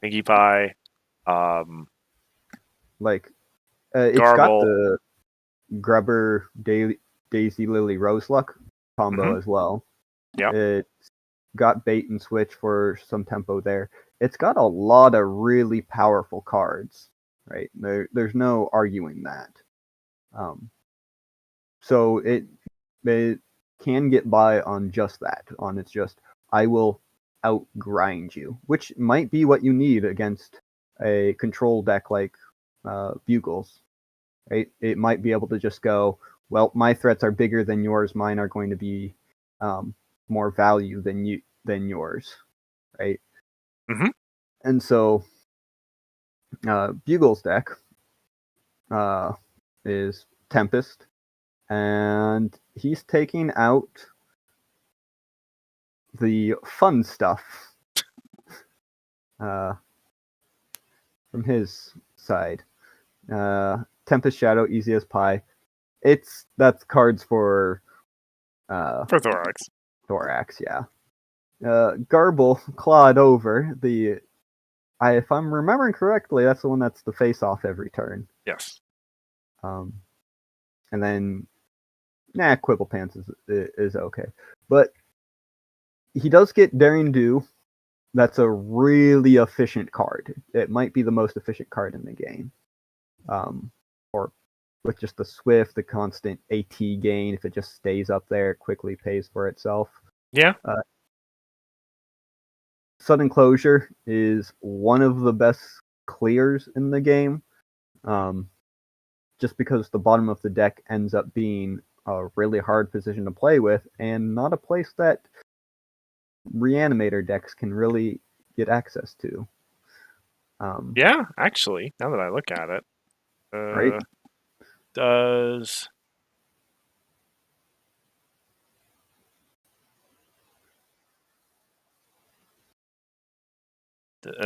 Pinkie Pie, Like, it's got Garble. the Grubber Daisy Lily Roseluck combo as well. Yep. It's got bait and switch for some tempo there. It's got a lot of really powerful cards, right? There's no arguing that. So it can get by on just that. On it's just I will outgrind you, which might be what you need against a control deck like Bugles. Right? It might be able to just go, well, my threats are bigger than yours. Mine are going to be more value than yours, right? Mm-hmm. And so Bugle's deck is Tempest, and he's taking out the fun stuff from his side. Tempest Shadow, easy as pie. That's cards for Thorax. Thorax, yeah. Garble clawed over if I'm remembering correctly, that's the one that's the face off every turn. Yes. And then Quibble Pants is okay. But he does get Daring Do. That's a really efficient card. It might be the most efficient card in the game. Or with just the Swift, the constant AT gain, if it just stays up there, it quickly pays for itself. Yeah. Sudden Closure is one of the best clears in the game. Just because the bottom of the deck ends up being a really hard position to play with, and not a place that Reanimator decks can really get access to. Yeah, actually, now that I look at it, Right? Does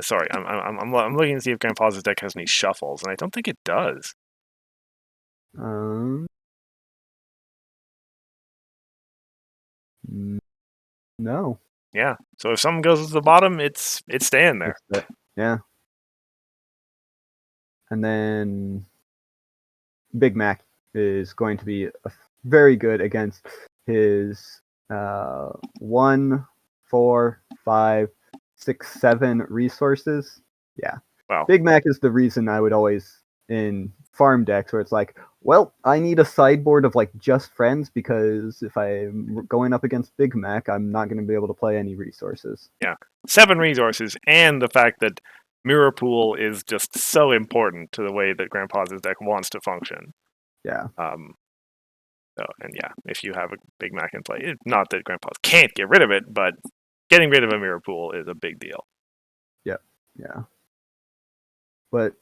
Sorry, I'm looking to see if Grandpa's deck has any shuffles, and I don't think it does. No. Yeah. So if something goes to the bottom, it's staying there. Yeah. And then Big Mac is going to be very good against his 1, 4, 5, 6, 7 resources. Yeah. Wow. Big Mac is the reason I would always in farm decks where it's like, well, I need a sideboard of like just friends because if I'm going up against Big Mac, I'm not going to be able to play any resources. Yeah. 7 resources, and the fact that Mirror Pool is just so important to the way that Grandpa's deck wants to function. Yeah. So, and yeah, if you have a Big Mac in play, not that Grandpa's can't get rid of it, but getting rid of a Mirror Pool is a big deal. Yep. Yeah. But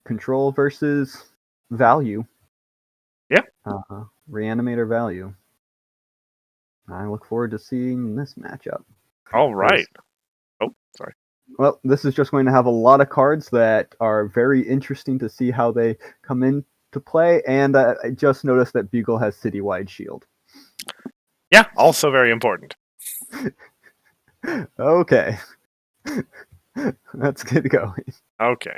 control versus value. Yeah. Reanimator value. I look forward to seeing this matchup. All right. Oh, sorry. Well, this is just going to have a lot of cards that are very interesting to see how they come into play, and I just noticed that Bugle has Citywide Shield. Yeah, also very important. Okay. Let's get going. Okay.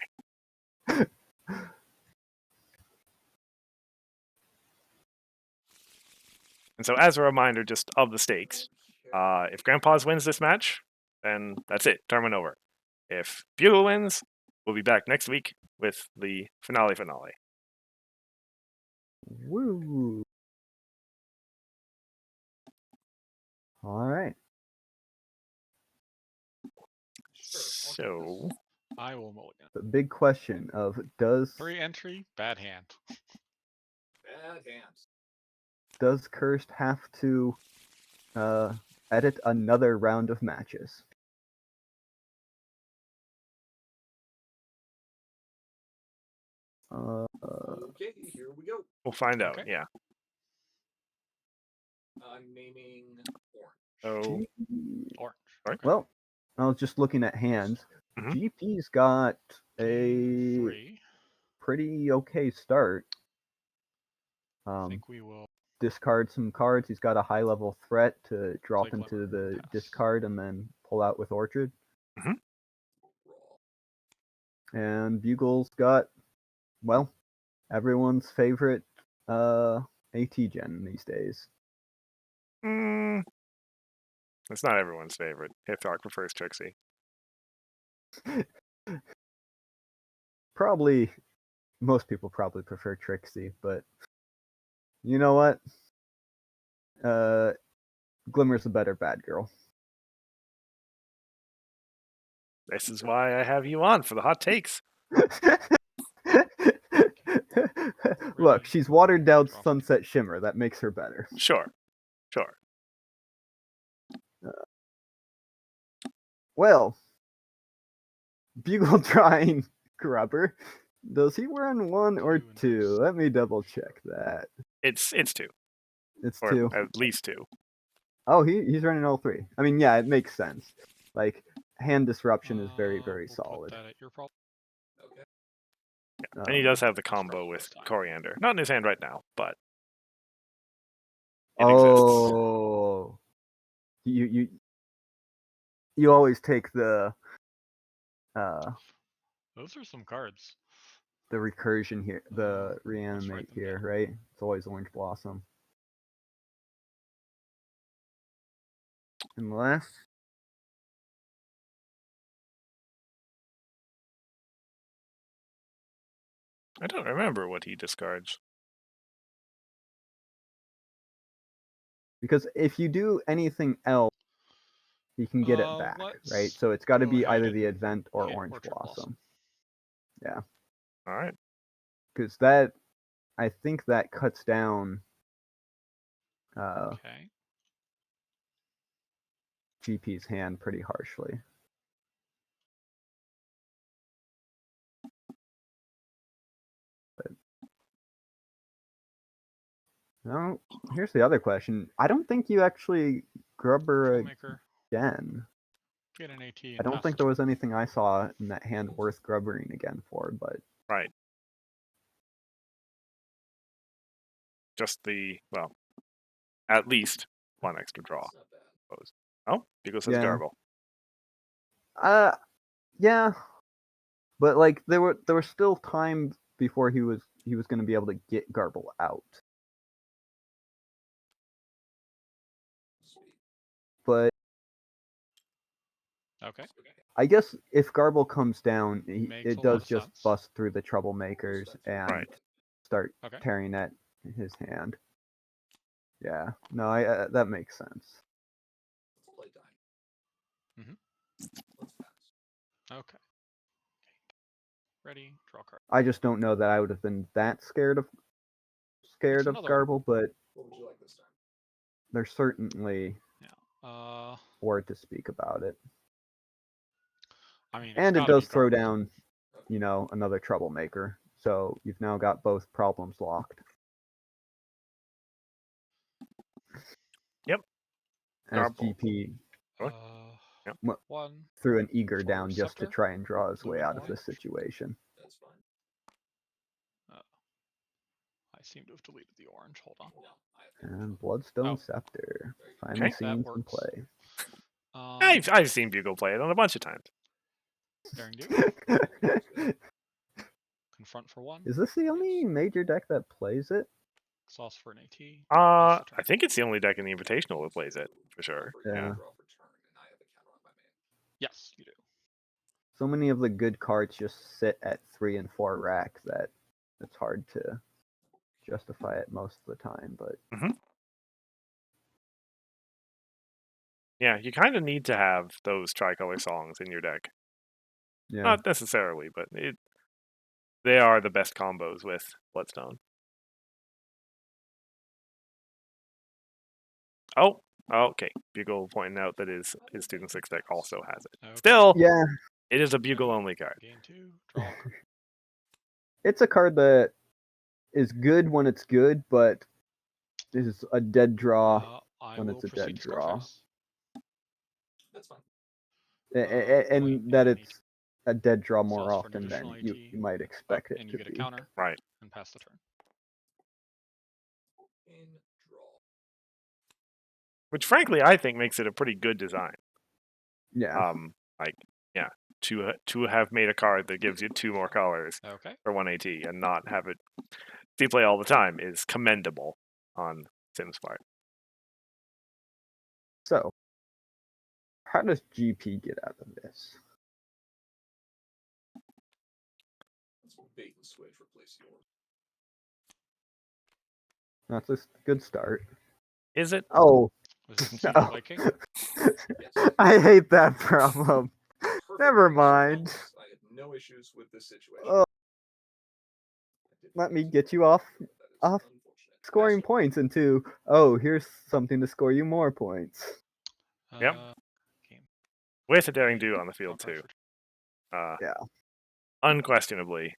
And so, as a reminder, just of the stakes, if Grandpa's wins this match, then that's it. Tournament over. If Bugle wins, we'll be back next week with the finale. Woo. All right. So, I will mulligan. The big question of does 3 entry, bad hand. Bad hands. does Cursed have to edit another round of matches? Okay, here we go. we'll find out. Okay. Yeah. I'm naming orange. Oh, Orange. Sorry? Okay. Well, I was just looking at hands. Mhm. GP's got a 3. pretty okay start. I think we will Discard some cards. He's got a high level threat to drop play into Glimmer, the pass. discard and then pull out with Orchard. Raw. And Bugle's got, well, everyone's favorite AT gen these days. It's not everyone's favorite. Hithrock prefers Trixie. Probably, most people probably prefer Trixie, but you know what? Glimmer's a better bad girl. This is why I have you on for the hot takes. Look, she's watered down Drop. Sunset Shimmer. That makes her better. Sure. Well, Bugle trying Grubber. Does he run 1 or 2? Let me double check that. It's 2, It's or 2. at least 2. Oh, he's running all 3. I mean, yeah, it makes sense. Like, hand disruption is very, very We'll solid. Put that at your problem. Okay. And he does have the probably combo with first time. Coriander. Not in his hand right now, but it exists. Oh, you always take the Those are some cards. recursion here, the Let's reanimate write them here, down. right? It's always Orange Blossom. Unless I don't remember what he discards. because if you do anything else, you can get it back, right? Let's So it's got to go be ahead either the and event or hit Orange Orchard Blossom. Yeah, All right. because that I think that cuts down Okay. GP's hand pretty harshly. But no, here's the other question. I don't think you actually Grubber Troublemaker. again. Get an AT. And I don't pass think the there was anything I saw in that hand worth grubbering again for, but Right. Just well, at least one extra draw. That's not bad. Suppose. Oh, Bugle says Yeah. garble. yeah. But like there was still time before he was going to be able to get Garble out. Sweet. But Okay. I guess if Garble comes down, Makes it a lot does of just sense. bust through the troublemakers and Right. start Okay. tearing at his hand. Yeah, no, that makes sense. Let's play die. Mhm. Let's pass. Okay. Ready. Draw card. I just don't know that I would have been that scared of another- Garble, but What would you like this time? there's certainly Yeah. word to speak about it. I mean, it's And it gotta be does throw garble. down, another troublemaker. So you've now got both problems locked. Yep. As Garble. GP What? Uh, Yep. One. threw an eager For down just to Scepter? try and draw his way Moving out of away? this situation. That's fine. I seem to have deleted the orange. Hold on. No, I have And Bloodstone Oh. Scepter. Very good. Finally Okay. seen That some works. play. I've seen Bugle play it on a bunch of times. Daring do. Confront for one. Is this the only major deck that plays it? Sauce for an AT. I think it's the only deck in the Invitational that plays it for sure. Yeah. Yeah. Draw for turn, and I have a counter on my main. Yes, you do. So many of the good cards just sit at 3 and 4 rack that it's hard to justify it most of the time. But Yeah, you kind of need to have those tricolor songs in your deck. yeah, Not necessarily, but they are the best combos with Bloodstone. Oh, okay. Bugle pointing out that his Student 6 deck also has it. Okay. Still, yeah, it is a Bugle only card. Gain 2. Draw a card. it's a card that is good when it's good, but is a dead draw I when will it's a proceed dead to draw. Scarface. That's fine. And Point that and it's a dead draw more Sauce for an often than additional you AT. might expect it And to you get a be. counter Right. and pass the turn. In draw. Which, frankly, I think makes it a pretty good design. Yeah, To have made a card that gives you 2 more colors Okay. for 1 AT and not have it play all the time is commendable on Sim's part. so how does GP get out of this? Let's bait and switch, replace yours. That's a good start. Is it? Oh, Was this no. your liking? Yes. I hate that problem. Perfect. Never So mind. I have no issues with this situation. Oh, let me get you off That is off unfortunate. scoring Master. points into, oh, here's something to score you more points. Yep. Game. With a Daring Do on the field, Draw too. cards Yeah. Unquestionably,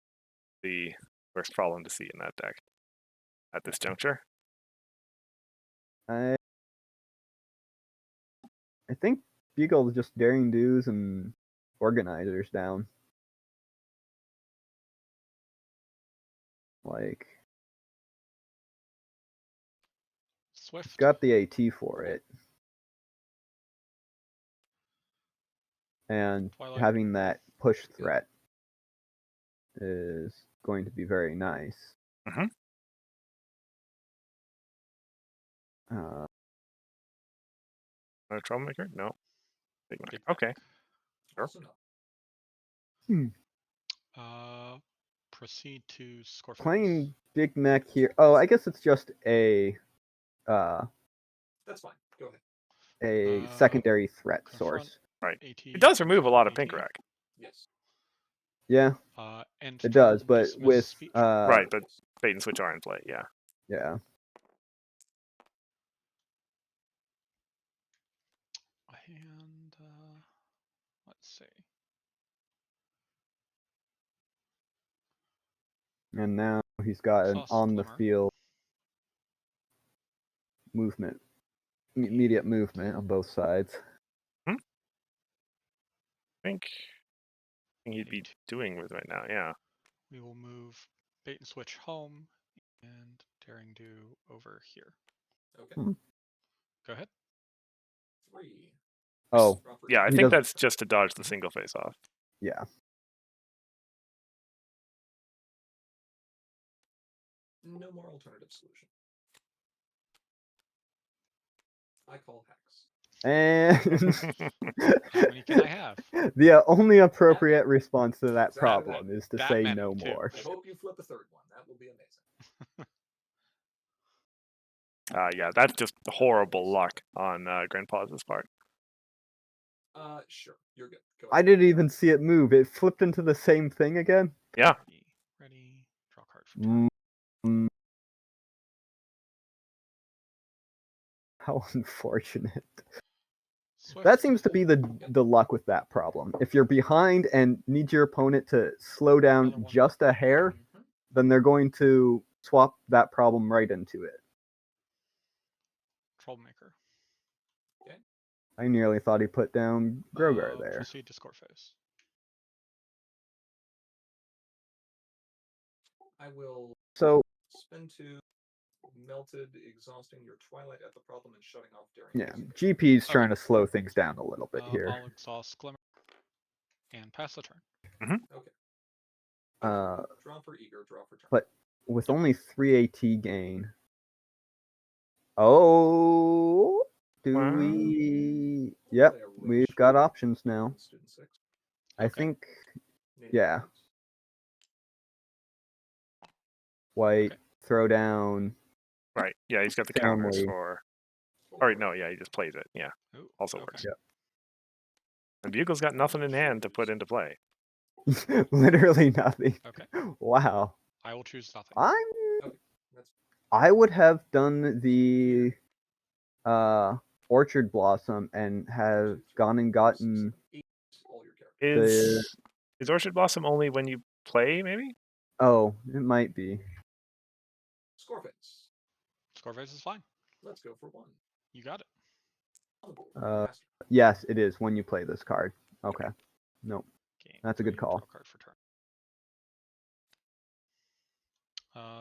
the worst problem to see in that deck at this juncture. I think Bugle is just daring do's and organizers down. Like, Swift. got the AT for it. And Twilight. having that push threat is going to be very nice. Mhm. A troublemaker? No. Big Mac. Big Okay. Sure. Also no. Proceed to Scorpius. Playing Big Mac here. Oh, I guess it's just a That's fine. Go ahead. secondary threat confront. source. Right. AT. It does remove a lot of AT. pink rack. Yes. Yeah, End it does, turn, but dismiss with speech. Right, but bait and switch are in play, yeah. yeah. And let's see. And now he's got an Sauce on the Glimmer. field movement, immediate movement on both sides. think he'd be doing with right now. Yeah. We will move bait and switch home and daring do over here. Okay. Hmm. Go ahead. 3. Oh, Draw for Yeah, I He think doesn't- that's just to dodge the single face off. yeah. No more alternative solution. I call hex. And How many can I have? the only appropriate response to that Exactly. problem is to That say many, no too. more. I hope you flip a third one. That will be amazing. Yeah, that's just horrible luck on Grandpa's part. Sure. You're good. Go I ahead. didn't even see it move. It flipped into the same thing again. Yeah. Ready. Draw card for turn. Mm. How unfortunate. Swift. That seems to be the luck with that problem. If you're behind and need your opponent to slow down Another one. just a hair, Mhm. then they're going to swap that problem right into it. Troublemaker. I nearly thought he put down Grogar there. Proceed to score phase. I will So spin 2, melted, exhausting your twilight at the problem and shutting off daring. yeah, Phase. GP's Okay. trying to slow things down a little bit here. I'll exhaust Glimmer and pass the turn. Okay. Uh, Draw for eager, draw for turn. but with only 3 AT gain. Oh, do Wow. we? Yep, we've got options now. Student 6. I Okay. think Native Yeah. cards. white Okay. throw down. Right. Yeah, he's got the counters Family. for. Or no, yeah, he just plays it. Yeah, Ooh, also okay. works. Yep. And Bugle's got nothing in hand to put into play. Literally nothing. Okay. Wow. I will choose nothing. Okay. That's I would have done the Orchard Blossom and have gone and gotten 8, all your characters. Is Orchard Blossom only when you play? Maybe. oh, it might be. Score phase. Score phase is fine. Let's go for 1. You got it. On the board. Uh, Master. Yes, it is when you play this card. Okay. Nope. Game That's a good 3, call. Draw card for turn.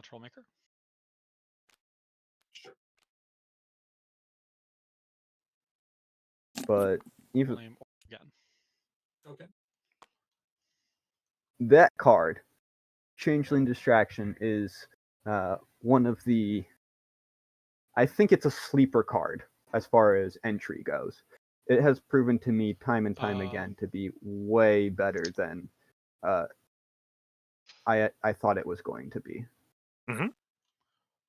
Troublemaker. Sure. But even Flame again. Okay. that card, Changeling Distraction, is one of the. I think it's a sleeper card as far as entry goes. It has proven to me time and time again to be way better than I thought it was going to be.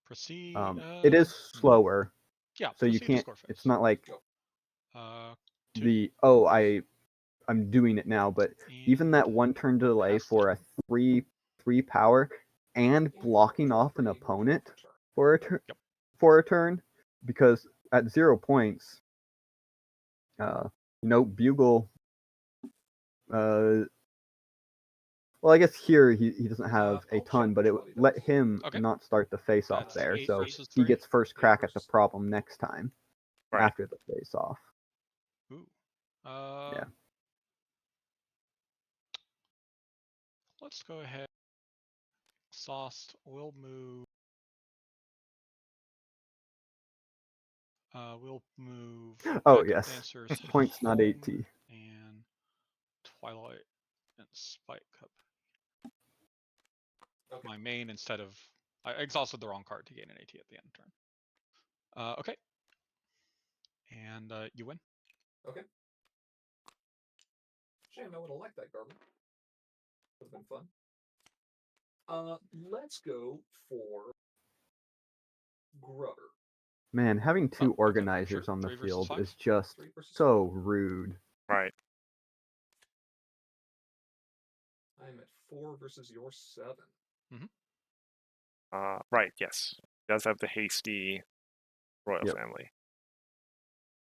Proceed. It is slower, Yeah. so you proceed to can't. score phase. It's not like Two. the I'm doing it now, but even that And one turn delay Master. for a 3 power and blocking off an opponent for a turn Yep. for a turn, because at 0 points, Bugle. Well, I guess here he doesn't have a ton, but it would let him Okay. not start the face off That's there, 8 so versus he 3. gets first crack at the problem next time Right. after the face off. Ooh. Yeah. Let's go ahead. Sauced will move. We'll move. Oh Backup yes, Dancers points not home 8T. And Twilight and Spike Cup. Okay. My main instead of. I exhausted the wrong card to gain an AT at the end of turn. Okay. And you win. Okay. Shame I would have liked that garbage. Would have been fun. Let's go for Grubber. Man, having two okay, organizers sure. on the 3 versus field 5? is just 3 versus so rude. Right. I'm at 4 versus your 7. Right. Yes. Does have the hasty royal Yep. family.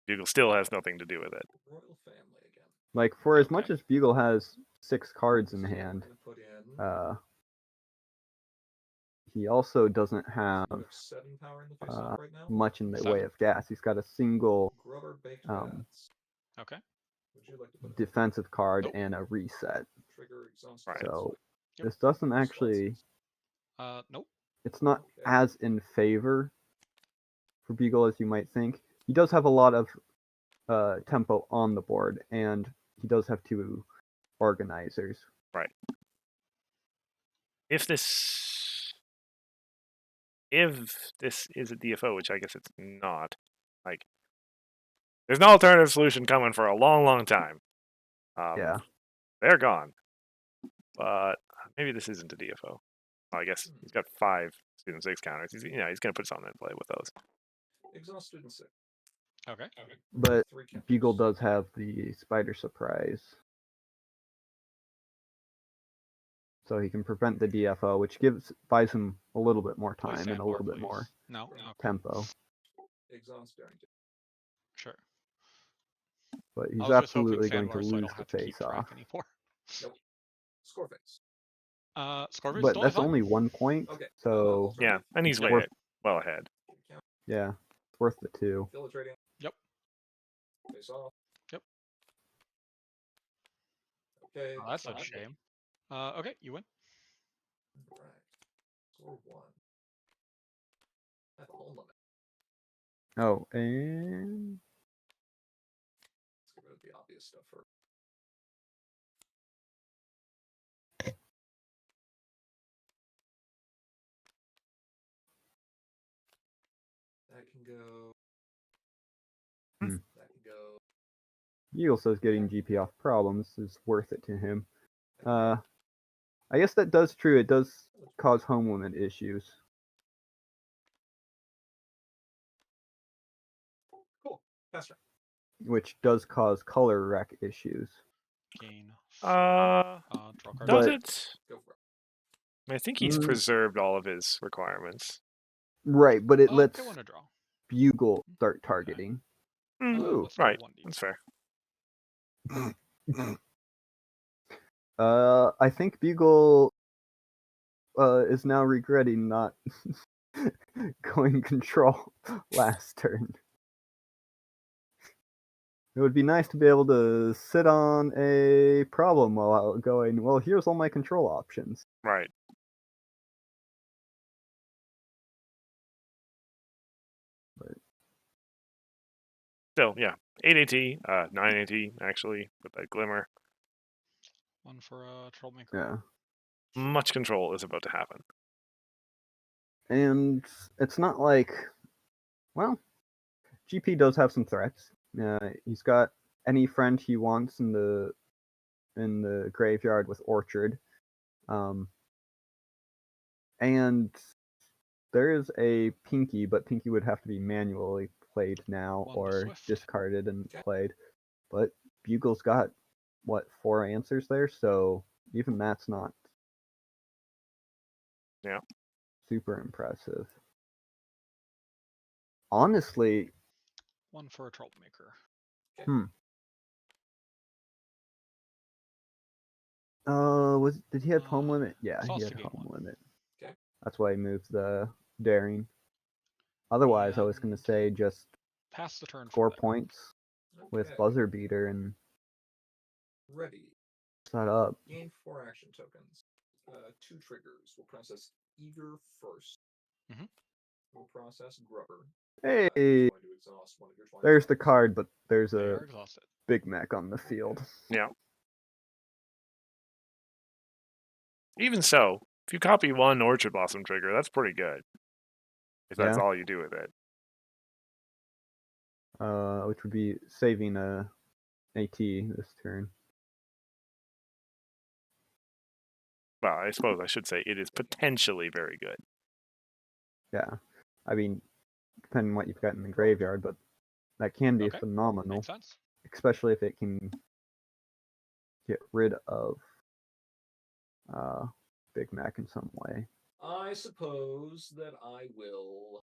Bugle still has nothing to do with it. Royal family again. Like, for as Okay. much as Bugle has 6 cards in So hand, we're gonna put in he also doesn't have you have 7 power in the face off right now. much in the way 7. of gas. He's got a single Grubber baked um, bats. Okay. Would you like to put a defensive card Nope. and a reset. trigger exhaust? Right. So Yep. this doesn't actually. Nope. It's not Okay. as in favor for Bugle as you might think. He does have a lot of tempo on the board, and he does have 2 organizers. If this is a DFO, which I guess it's not, like there's no alternative solution coming for a long, long time. Yeah. They're gone. But maybe this isn't a DFO. Well, I guess he's got 5 student 6 counters. He's gonna put something in play with those. Exhaust student 6. Okay. But 3 counters. Bugle does have the Spider Surprise. So he can prevent the DFO, which buys him a little bit more Play time and a sandbar, little bit please. more No. Okay. tempo. Exhaust Barrington. Sure. But I he's was just hoping absolutely going to sandbar so I lose don't the have to keep face off. track anymore. Score face. Scorpius But still that's fine. only 1 point, Okay. so Yeah, and he's way Worth- well ahead. Count. yeah, it's worth the 2. Infiltrating. Yep. Face off. Yep. Okay. Oh, that's a fine. shame. Okay, you win. Right. Score 1. I have a home limit. Oh, and Let's get rid of the obvious stuff first. That can go. Hmm. That can go. Bugle says getting GP off problems is worth it to him. I guess that does true. It does cause home limit issues. Cool. Pass turn. Which does cause color wreck issues. Gain. Uh, Draw card. does But- it? Go for it. I think he's Mm. preserved all of his requirements. Right, but it lets Okay, want to draw. Bugle start targeting. Ooh, Let's do Right, 1D. that's fair. I think Bugle is now regretting not going control last turn. It would be nice to be able to sit on a problem while going, well, here's all my control options. Right. But- Still, yeah. 8 AT, 9 AT, actually, with that glimmer. One for Troublemaker. Yeah. Much control is about to happen. And it's not like, well, GP does have some threats. He's got any friend he wants in the graveyard with Orchard, and there is a Pinky, but Pinky would have to be manually played now One to or Swift. discarded and Okay. played. But Bugle's got what 4 answers there, so even that's not Yeah. super impressive. Honestly, One for a Troublemaker. did he have home Uh, limit? Yeah, he Sauce had to gain home 1. limit. Okay. That's why he moved the daring. Otherwise, I was gonna And- say just Pass the turn score for that. points with Okay. buzzer beater and Ready. set up. Gain 4 action tokens. 2 triggers. We'll process Eager first. Mhm. We'll process Grubber. Hey, He's going to exhaust one of your 20 there's the tokens. card, but there's They a are exhausted. Big Mac on the field. Yeah. Even so, if you copy 1 Orchard Blossom trigger, that's pretty good. If that's Yeah. all you do with it. Which would be saving a AT this turn. Well, I suppose I should say it is potentially very good. Yeah, I mean, depending on what you've got in the graveyard, but that can be Okay. phenomenal, Makes sense. especially if it can get rid of Big Mac in some way. I suppose that I will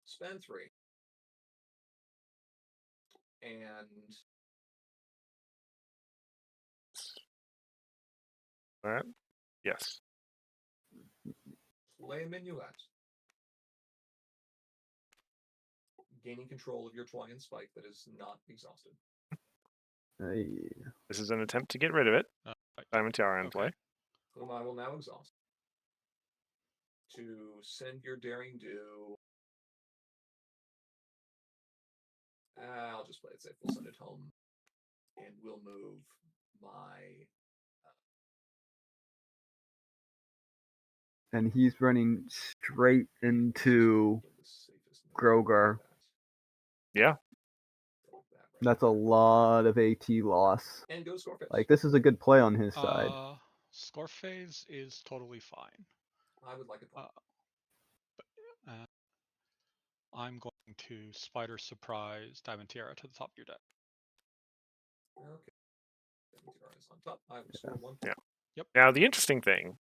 spend 3 and That? Yes. Play a minuet. Gaining control of your twine and spike that is not exhausted. This is an attempt to get rid of it. Right. Diamond Tiara in Okay. play. Whom I will now exhaust. To send your daring do. I'll just play it safe. We'll send it home. And we'll move my. And he's running straight into Grogar. Yeah. That's a lot of AT loss. And go score Like, this is a good play on his side. Score phase is totally fine. I would like it. I'm going to Spider Surprise Diamond Tiara to the top of your deck. Okay. Diamond Tiara is on top. I will score 1 point. Yep. Now the interesting thing,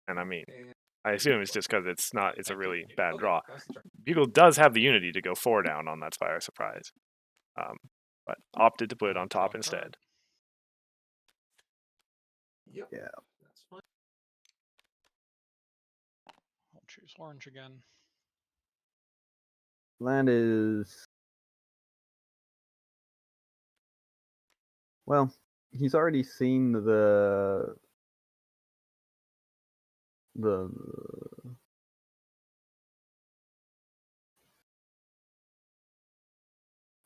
and I mean, And I assume it's just because it's a really bad okay, draw. pass the turn. Bugle does have the unity to go 4 down on that Spire Surprise, but opted to put it on top Draw a instead. card. Yep. Yeah. That's fine. I'll choose orange again. Land is. Well, he's already seen the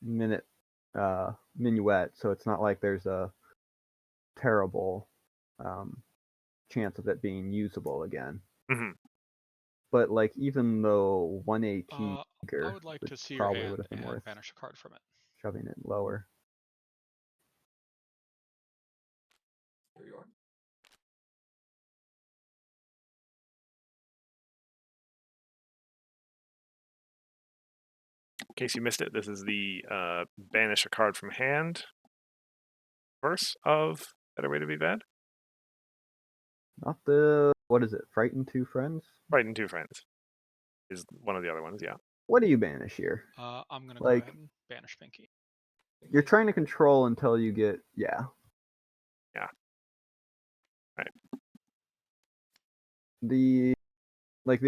minute minuet, so it's not like there's a terrible chance of it being usable again. Mhm. But like, even though 1 AT I bigger would like to see your probably hand would have been and worth banish a card from it. shoving it lower. Here you are. In case you missed it, this is the banish a card from hand verse of Better Way to Be Bad. Not the, what is it? Frighten Two Friends? Frighten Two Friends is one of the other ones. Yeah. What do you banish here? I'm going to Like- go ahead and banish Pinky. You're trying to control until you get Yeah. Right. The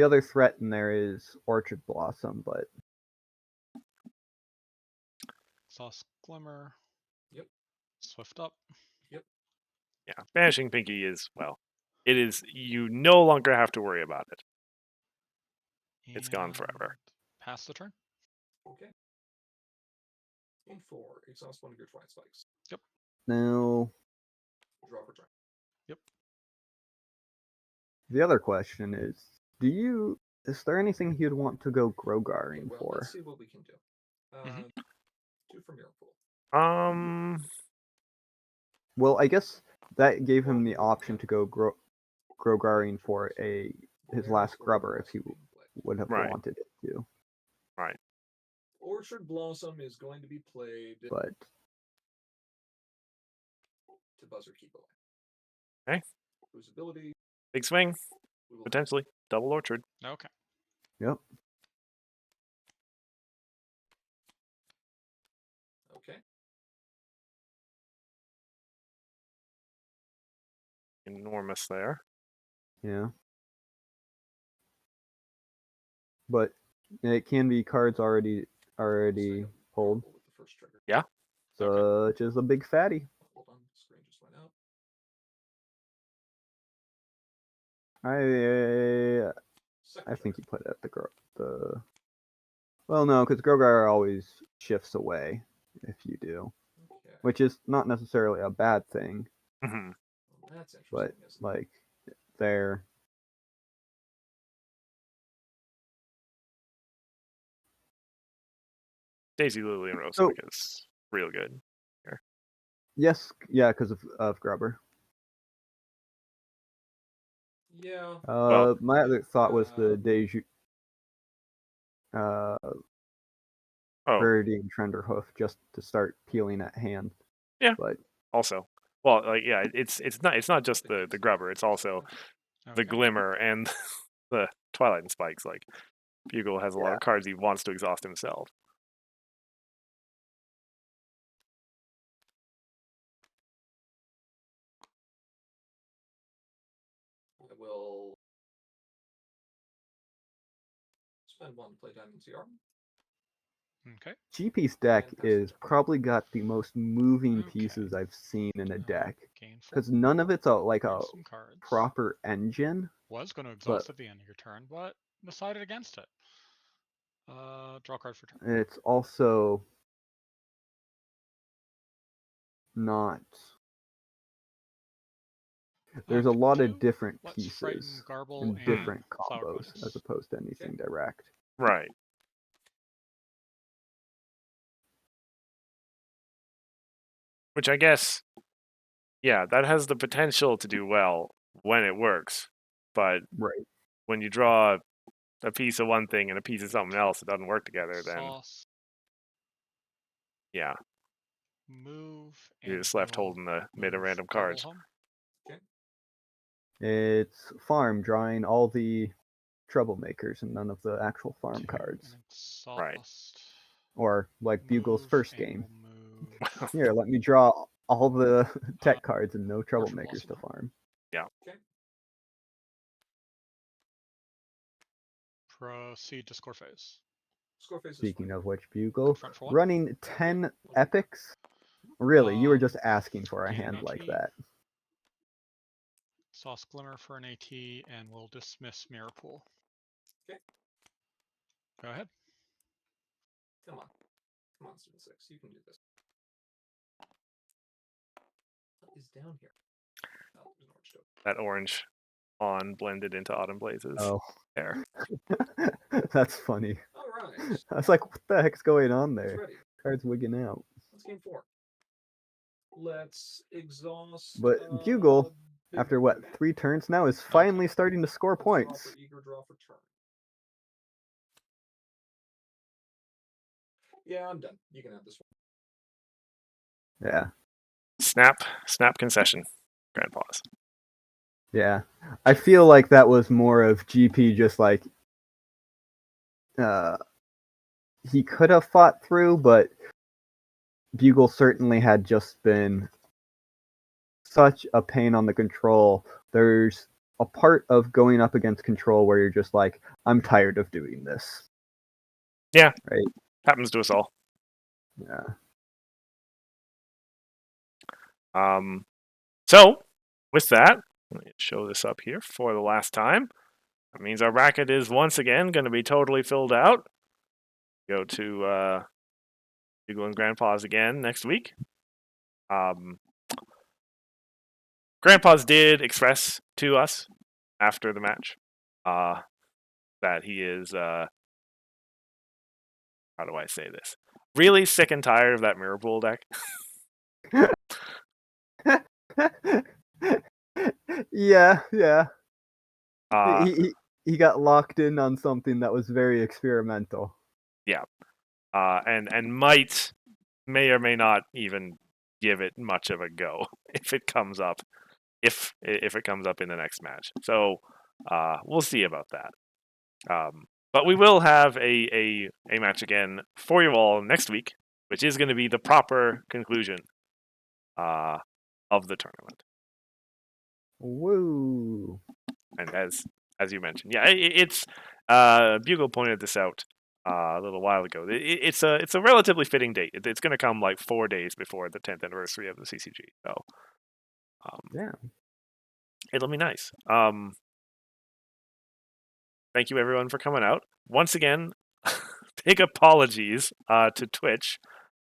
other threat in there is Orchard Blossom, but Exhaust Glimmer. Yep. Swift up. Yeah. Banishing Pinky is, well, it is, you no longer have to worry about it. It's gone forever. and Pass the turn. Okay. In 4, exhaust one of your twine spikes. now Draw for turn. the other question is, is there anything you'd want to go Okay, Grogaring well, for? let's see what we can do. Mhm. 2 from your pool. Well, I guess that gave him the option to go Grogaring for his last grubber if he would have Right. wanted it to. Right. Orchard Blossom is going to be played But to buzzer keep away. Okay. Whose ability Big swing, we will potentially. Double Orchard. Okay. yep. Okay. Enormous there. Yeah. But it can be cards already Second pulled, with the first trigger. Yeah. such as a big fatty. Hold on, screen just went out. I think you put it at the. Well, no, because Grogar always shifts away if you do, Okay. which is not necessarily a bad thing, Mhm. Well, that's interesting. but Isn't it? like there. Daisy Lily and Rose So- is real good. Yes, yeah, because of Grubber. Yeah. Well- My other thought was the Deju, Oh, Rarity and Trenderhoof just to start peeling at hand. Yeah. But also, well, like, yeah, it's not just the grubber. It's also the Okay. glimmer and the Twilight and Spikes. Like, Bugle has a lot Yeah. of cards he wants to exhaust himself. I will Spend 1 to play Diamond CR. Okay. GP's deck And pass is the turn. probably got the most moving Okay. pieces I've seen in a deck. Gain 4. Because none of it's like Draw a some cards. proper engine. Was going to exhaust but- at the end of your turn, but decided against it. Draw a card for turn. It's also not. There's a lot of 2. different Let's frighten pieces Garble and and different Flower combos Queens. as opposed to anything direct. Right. Which I guess, yeah, that has the potential to do well when it works. But Right. when you draw a piece of one thing and a piece of something else that doesn't work together, then Sauce. yeah, Move. you're and just left we'll holding the mid of move random Garble cards. home. It's farm drawing all the troublemakers and none of the actual farm Okay, cards. and exhaust. Right. Or like Bugle's Move, first and game. we'll move. Here, let me draw all the tech cards and no Orchard troublemakers to Blossom. farm. Proceed to score phase. Score phase is Speaking fine. of which, Bugle, Confront for 1. running 10 epics? Really, you were just Um, asking for a gain hand an like AT. that. Sauce Glimmer for an AT, and we'll dismiss Mirror Pool. Okay. Go ahead. Come on. Come on, Student 6. You can do this. What is down here? Oh, there's an orange token. That orange on blended into Autumn Blazes. Oh, There. that's funny. All right. I was like, what the heck's going on It's there? ready. Cards wigging out. Let's game 4. Let's exhaust. But Bugle, Big after what, Mat. 3 turns now, is finally starting to score Let's draw points. for eager, draw for turn. Yeah, I'm done. You can have this one. Yeah, Snap concession. Grand pause. yeah. I feel like that was more of GP just like he could have fought through, but Bugle certainly had just been such a pain on the control. There's a part of going up against control where you're just like, I'm tired of doing this. Yeah. Right. Happens to us all. Yeah. So, with that, let me show this up here for the last time. That means our bracket is once again going to be totally filled out. Go to Bugle and Grandpa's again next week. Grandpa's did express to us after the match that he is, how do I say this? Really sick and tired of that Mirror Pool deck. Yeah. Uh, He got locked in on something that was very experimental. and may or may not even give it much of a go if it comes up, if it comes up in the next match. So we'll see about that. But we will have a match again for you all next week, which is going to be the proper conclusion of the tournament. Woo. And as you mentioned, yeah, it's Bugle pointed this out a little while ago. It's a relatively fitting date. It's going to come like 4 days before the 10th anniversary of the CCG. So Yeah. it'll be nice. Thank you everyone for coming out once again. Big apologies to Twitch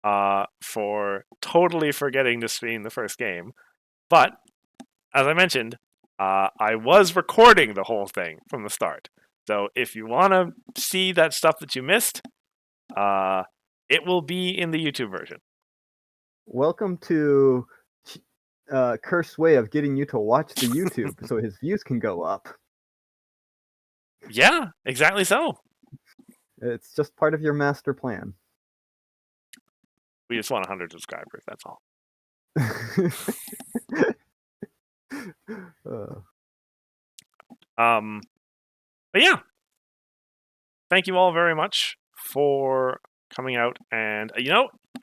for totally forgetting to stream the first game, but as I mentioned, I was recording the whole thing from the start. So if you want to see that stuff that you missed, it will be in the YouTube version. Welcome to Cursed way of getting you to watch the YouTube so his views can go up. Yeah, exactly so. It's just part of your master plan. We just want 100 subscribers, that's all. But yeah, thank you all very much for coming out. And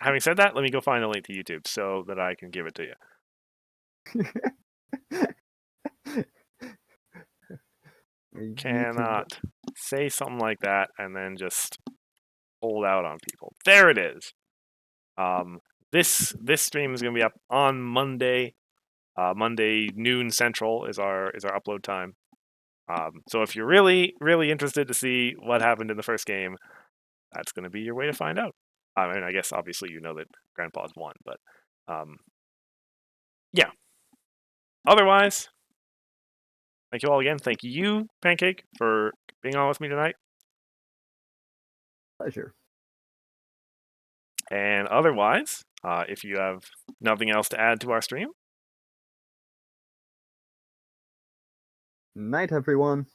having said that, let me go find a link to YouTube so that I can give it to you. YouTube. Cannot say something like that and then just hold out on people. There it is. This stream is going to be up on Monday. Monday noon Central is our upload time. So if you're really interested to see what happened in the first game, that's going to be your way to find out. I mean, I guess obviously you know that Grandpa's won, but yeah. Otherwise, thank you all again. Thank you, Pancake, for being on with me tonight. Pleasure. And otherwise, if you have nothing else to add to our stream, Night, everyone.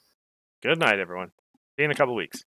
good night, everyone. See you in a couple weeks.